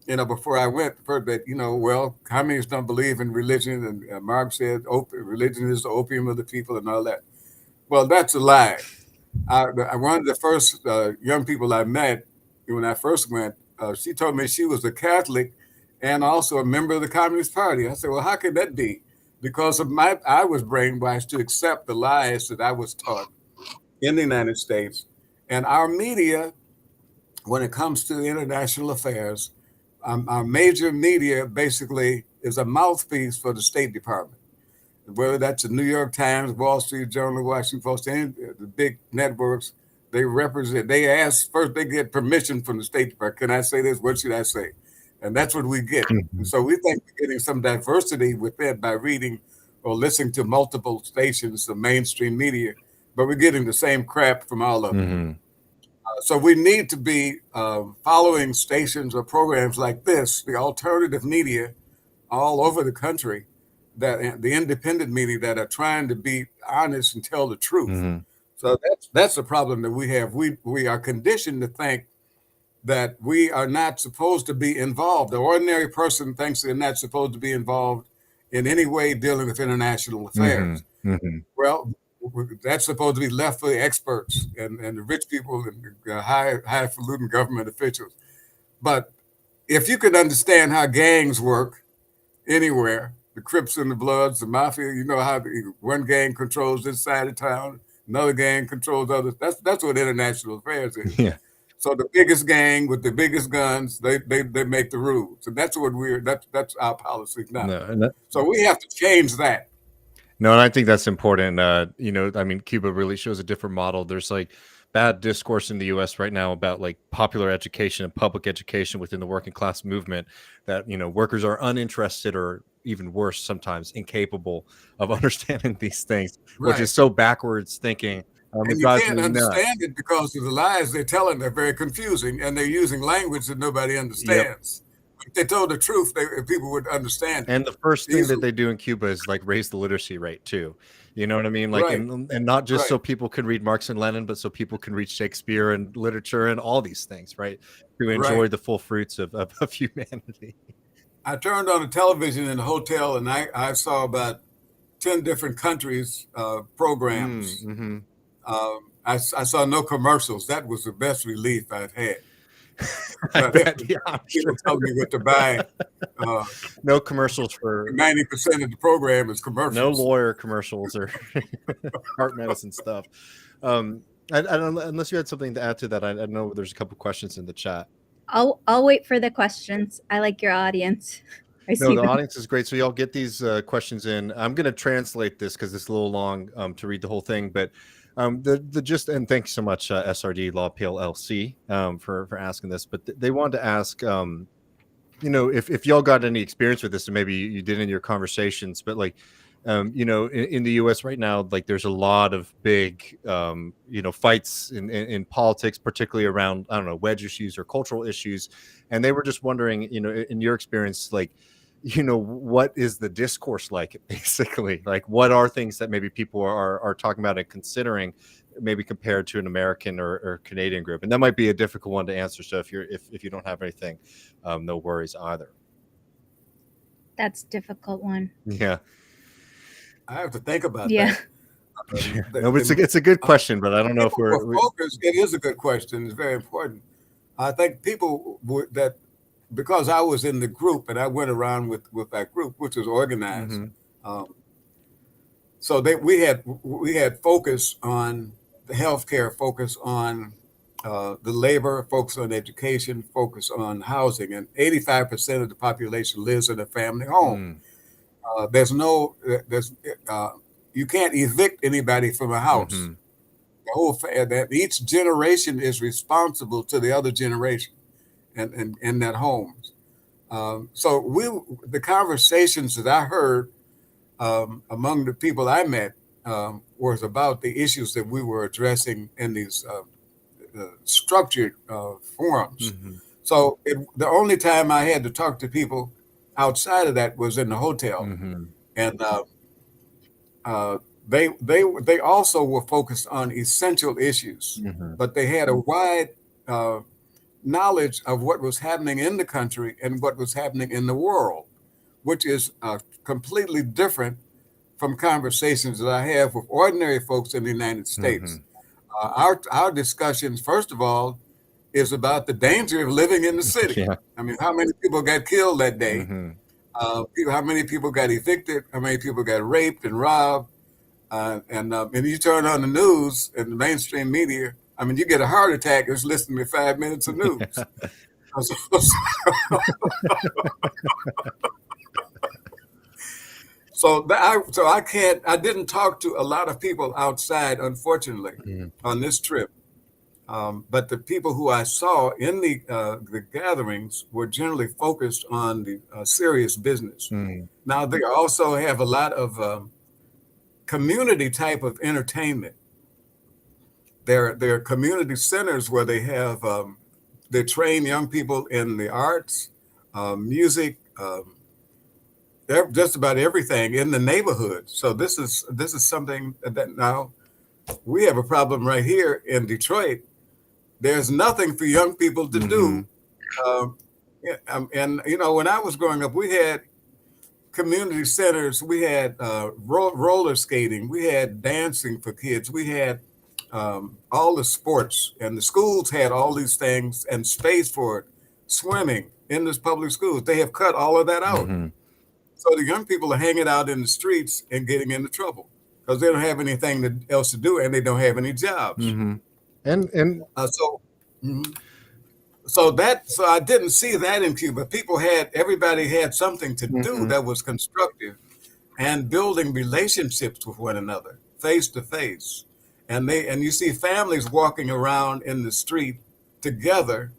before I went, that well, communists don't believe in religion, and Marx said religion is the opium of the people and all that. Well, that's a lie. One of the first young people I met when I first went, she told me she was a Catholic and also a member of the Communist Party. I said, well, how could that be? Because I was brainwashed to accept the lies that I was taught in the United States. And our media, when it comes to international affairs, our major media basically is a mouthpiece for the State Department, whether that's the New York Times, Wall Street Journal, Washington Post, any the big networks. They represent. They ask first. They get permission from the State Department. Can I say this? What should I say? And that's what we get. And Mhm. so we think we're getting some diversity with that by reading or listening to multiple stations, the mainstream media, but we're getting the same crap from all of them. Mhm. So we need to be following stations or programs like this, the alternative media, all over the country, that the independent media that are trying to be honest and tell the truth. Mhm. So that's the problem that we have. We are conditioned to think that we are not supposed to be involved. The ordinary person thinks they're not supposed to be involved in any way dealing with international affairs. Mhm. Mhm. Well, that's supposed to be left for the experts and the rich people and the highfalutin government officials. But if you could understand how gangs work anywhere, the Crips and the Bloods, the Mafia, you know how one gang controls this side of town, another gang controls others. That's what international affairs is. Yeah. So the biggest gang with the biggest guns, they make the rules. And that's what that's our policy now. No, and that So we have to change that. No, and I think that's important. I mean, Cuba really shows a different model. There's like bad discourse in the US right now about like popular education and public education within the working class movement that, workers are uninterested or even worse, sometimes incapable of understanding these things, which Right. is so backwards thinking. It And you drives can't me nuts. understand it because of the lies they're telling. They're very confusing, and they're using language that nobody Yep. understands. If they told the truth, people would understand it And the first thing that easily. they do in Cuba is like raise the literacy rate too. You know what I mean? Like, Right, and not just right, so people can read Marx and Lenin, but so people can read Shakespeare and literature and all these things, right? To enjoy right. the full fruits of humanity. I turned on the television in the hotel, and I saw about 10 different countries' programs. Mm-hmm. I saw no commercials. That was the best relief I've had. I Not bet, having yeah, I'm people sure. telling me what to buy. Uh, No commercials for 90% of the program is no commercials. lawyer commercials or heart medicine stuff. I don't, unless you had something to add to that. I know there's a couple questions in the chat. I'll wait for the questions. I like your audience. I No, see the them. audience is great. So y'all get these questions in. I'm going to translate this because it's a little long to read the whole thing. But The just and thanks so much SRD Law PLLC for asking this, but they wanted to ask if y'all got any experience with this, and maybe you did in your conversations, but like in the US right now, like there's a lot of big fights in politics, particularly around, I don't know, wedge issues or cultural issues, and they were just wondering, in your experience, like what is the discourse like, basically, like what are things that maybe people are talking about and considering, maybe compared to an American or Canadian group? And that might be a difficult one to answer, so if you don't have anything, no worries either. That's a difficult one. Yeah. I have to think about Yeah. that. No, but it's a good question, but I don't know if we're focused. It is a good question. It's very important. I think people that, because I was in the group and I went around with that group, which was organized. So we had focus on the healthcare, focus on the labor, focus on education, focus on housing, and 85% of the population lives in a family home. You can't evict anybody from a house. The whole that each generation is responsible to the other generation, and in that home. So the conversations that I heard among the people I met was about the issues that we were addressing in these structured forums. So the only time I had to talk to people outside of that was in the hotel, and they also were focused on essential issues, but they had a wide knowledge of what was happening in the country and what was happening in the world, which is completely different from conversations that I have with ordinary folks in the United States. Our discussions, first of all, is about the danger of living in the city. I mean, how many people got killed that day? How many people got evicted? How many people got raped and robbed? And you turn on the news and the mainstream media, I mean, you get a heart attack just listening to 5 minutes of news. I didn't talk to a lot of people outside, unfortunately, on this trip. But the people who I saw in the gatherings were generally focused on the serious business. Now, they also have a lot of community type of entertainment. There are community centers where they have they train young people in the arts, music, just about everything in the neighborhood. So this is something that now we have a problem right here in Detroit. There's nothing for young people to do. And when I was growing up, we had community centers, we had roller skating, we had dancing for kids, we had all the sports, and the schools had all these things and space for it. Swimming in this public schools, they have cut all of that out. So the young people are hanging out in the streets and getting into trouble because they don't have anything else to do and they don't have any jobs. So I didn't see that in Cuba. Everybody had something to do that was constructive and building relationships with one another, face to face. And you see families walking around in the street together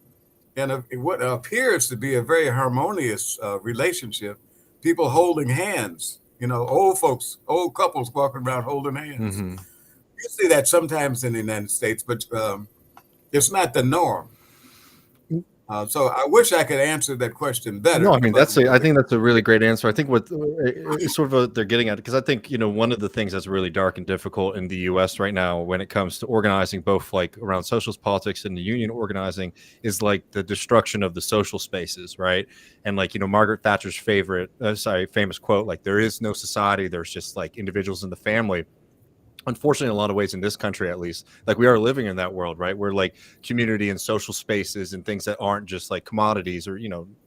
in what appears to be a very harmonious relationship. People holding hands, old couples walking around holding hands. You see that sometimes in the United States, but it's not the norm. So I wish I could answer that question better. No, I mean, I think that's a really great answer. I think what sort of what they're getting at, because I think, one of the things that's really dark and difficult in the US right now when it comes to organizing, both like around socialist politics and the union organizing, is like the destruction of the social spaces, right? And like, Margaret Thatcher's famous quote, like, there is no society, there's just like individuals in the family. Unfortunately, in a lot of ways in this country, at least, like we are living in that world, right? Where like community and social spaces and things that aren't just like commodities or,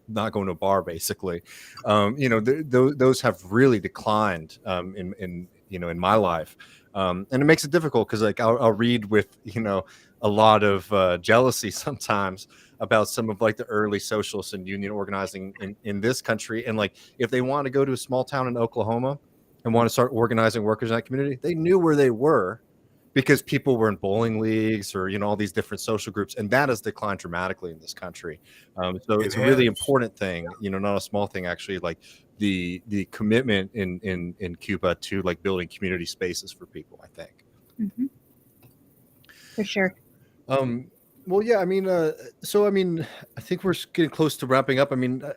not going to a bar, basically, those have really declined in my life. And it makes it difficult because like I'll read with, a lot of jealousy sometimes about some of like the early socialists and union organizing in this country. And like, if they want to go to a small town in Oklahoma and want to start organizing workers in that community, they knew where they were because people were in bowling leagues or, all these different social groups, and that has declined dramatically in this country. So It it's a really has. important thing, not a small thing, actually, like the commitment in Cuba to like building community spaces for people, I think. Mhm. For sure. Well, yeah, I think we're getting close to wrapping up.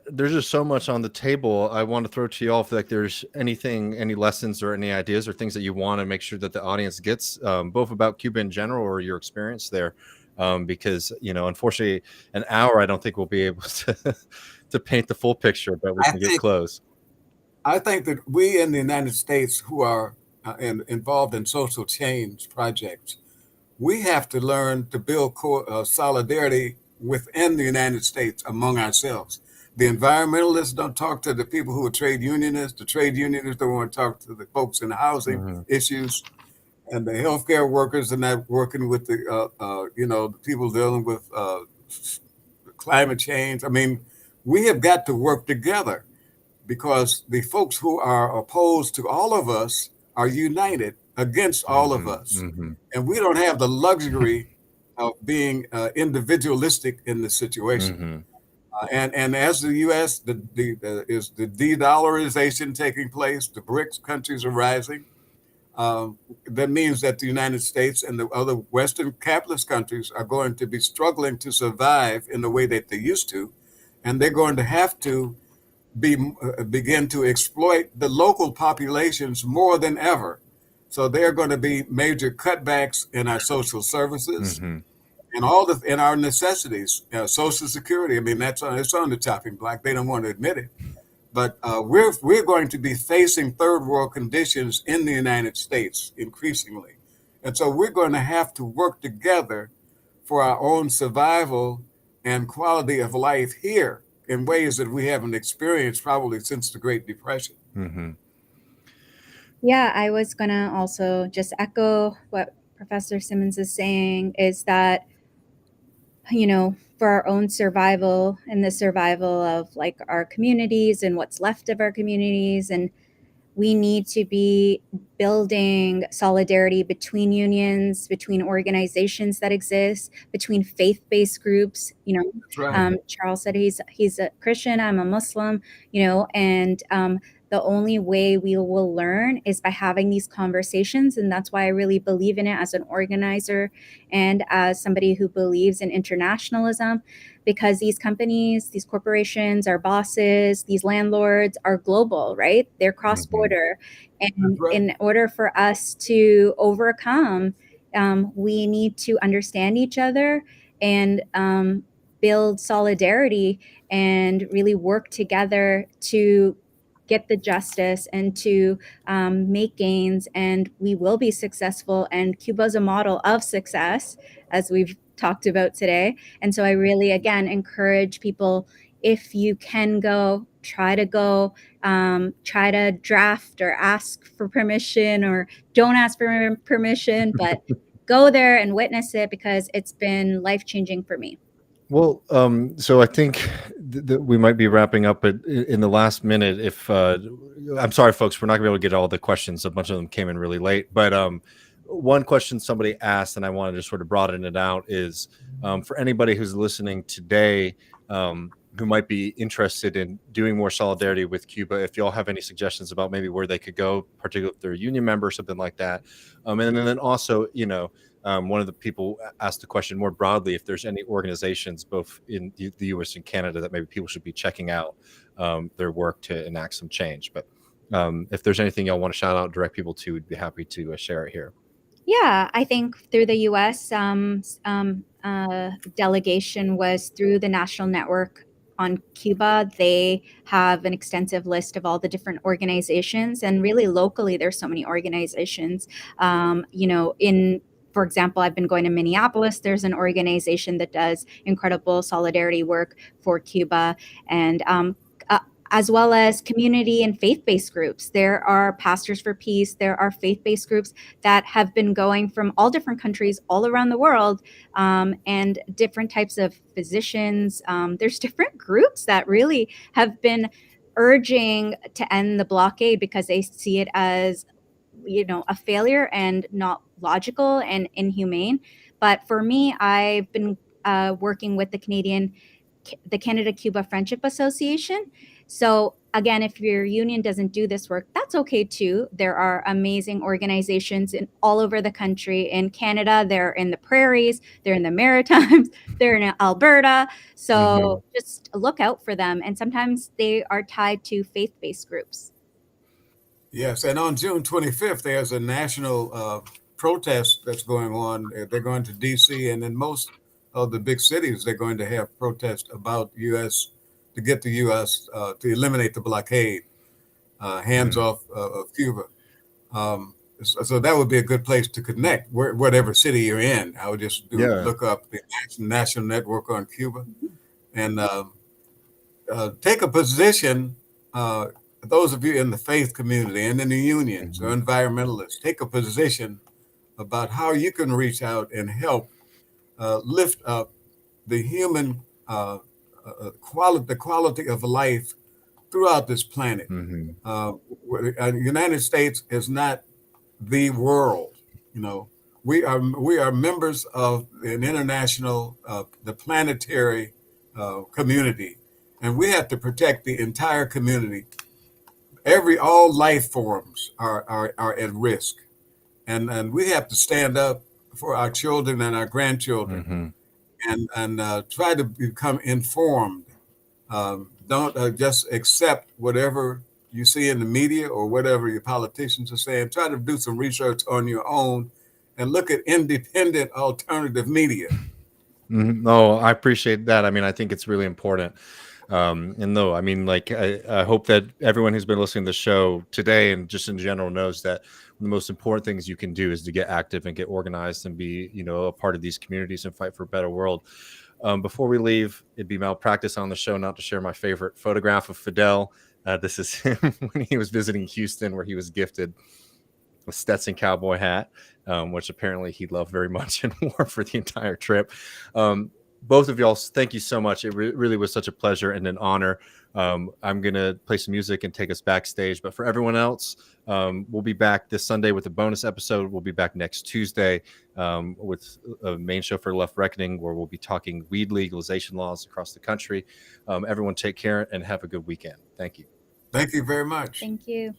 There's just so much on the table. I want to throw to you all if like there's any lessons or any ideas or things that you want to make sure that the audience gets, both about Cuba in general or your experience there, because unfortunately, an hour I don't think we'll be able to to paint the full picture, but we can get close. I think that we in the United States who are involved in social change projects, we have to learn to build solidarity within the United States among ourselves. The environmentalists don't talk to the people who are trade unionists. The trade unionists don't want to talk to the folks in the housing issues, and the healthcare workers are not working with the people dealing with climate change. We have got to work together because the folks who are opposed to all of us are united against all of us. And we don't have the luxury of being individualistic in this situation. And as the U.S., is the de-dollarization taking place, the BRICS countries are rising. That means that the United States and the other Western capitalist countries are going to be struggling to survive in the way that they used to. And they're going to have to begin to exploit the local populations more than ever. So there are going to be major cutbacks in our social services and in our necessities. Social Security, it's on the chopping block. They don't want to admit it, but we're going to be facing third world conditions in the United States increasingly, and so we're going to have to work together for our own survival and quality of life here in ways that we haven't experienced probably since the Great Depression. Yeah, I was going to also just echo what Professor Simmons is saying, is that, for our own survival and the survival of like our communities and what's left of our communities, and we need to be building solidarity between unions, between organizations that exist, between faith-based groups. That's right. Charles said he's a Christian, I'm a Muslim, and the only way we will learn is by having these conversations. And that's why I really believe in it as an organizer and as somebody who believes in internationalism, because these companies, these corporations, our bosses, these landlords are global, right? They're cross-border. And in order for us to overcome, we need to understand each other and build solidarity and really work together to get the justice and to make gains, and we will be successful. And Cuba is a model of success, as we've talked about today. And so I really, again, encourage people, if you can go, try to go, try to draft or ask for permission, or don't ask for permission, but go there and witness it, because it's been life-changing for me. Well, so I think that we might be wrapping up, but in the last minute, if I'm sorry, folks, we're not gonna be able to get all the questions. A bunch of them came in really late, but one question somebody asked, and I wanted to sort of broaden it out, is for anybody who's listening today, who might be interested in doing more solidarity with Cuba, if y'all have any suggestions about maybe where they could go, particularly if they're a union member or something like that, and then also, one of the people asked the question more broadly, if there's any organizations both in the U.S. and Canada that maybe people should be checking out their work to enact some change. But if there's anything y'all want to shout out, direct people to, we'd be happy to share it here. Yeah, I think through the U.S. Delegation was through the National Network on Cuba. They have an extensive list of all the different organizations, and really locally, there's so many organizations. For example, I've been going to Minneapolis. There's an organization that does incredible solidarity work for Cuba, and as well as community and faith-based groups. There are Pastors for Peace. There are faith-based groups that have been going from all different countries all around the world, and different types of physicians. There's different groups that really have been urging to end the blockade because they see it as, a failure and not logical and inhumane. But for me, I've been working with the Canada-Cuba Friendship Association. So again, if your union doesn't do this work, that's okay too. There are amazing organizations all over the country. In Canada, they're in the prairies, they're in the Maritimes, they're in Alberta. So just look out for them. And sometimes they are tied to faith-based groups. Yes, and on June 25th, there's a national protest that's going on. They're going to D.C. and in most of the big cities, they're going to have protests about U.S. to get the U.S. To eliminate the blockade, hands off of Cuba. So that would be a good place to connect, whatever city you're in. I would just look up the National Network on Cuba and take a position. Those of you in the faith community and in the unions or environmentalists, take a position about how you can reach out and help lift up the human quality of life throughout this planet. The United States is not the world. You know, we are members of an international, the planetary community, and we have to protect the entire community. All life forms are at risk, and we have to stand up for our children and our grandchildren, and try to become informed. Don't just accept whatever you see in the media or whatever your politicians are saying. Try to do some research on your own and look at independent alternative media. No, I appreciate that. I mean, I think it's really important. And though, I mean, like, I hope that everyone who's been listening to the show today and just in general knows that the most important things you can do is to get active and get organized and be, you know, a part of these communities and fight for a better world. Before we leave, it'd be malpractice on the show not to share my favorite photograph of Fidel. This is him when he was visiting Houston, where he was gifted a Stetson cowboy hat, which apparently he loved very much and wore for the entire trip. Both of y'all, thank you so much. It really was such a pleasure and an honor. I'm going to play some music and take us backstage. But for everyone else, we'll be back this Sunday with a bonus episode. We'll be back next Tuesday with a main show for Left Reckoning, where we'll be talking weed legalization laws across the country. Everyone take care and have a good weekend. Thank you. Thank you very much. Thank you.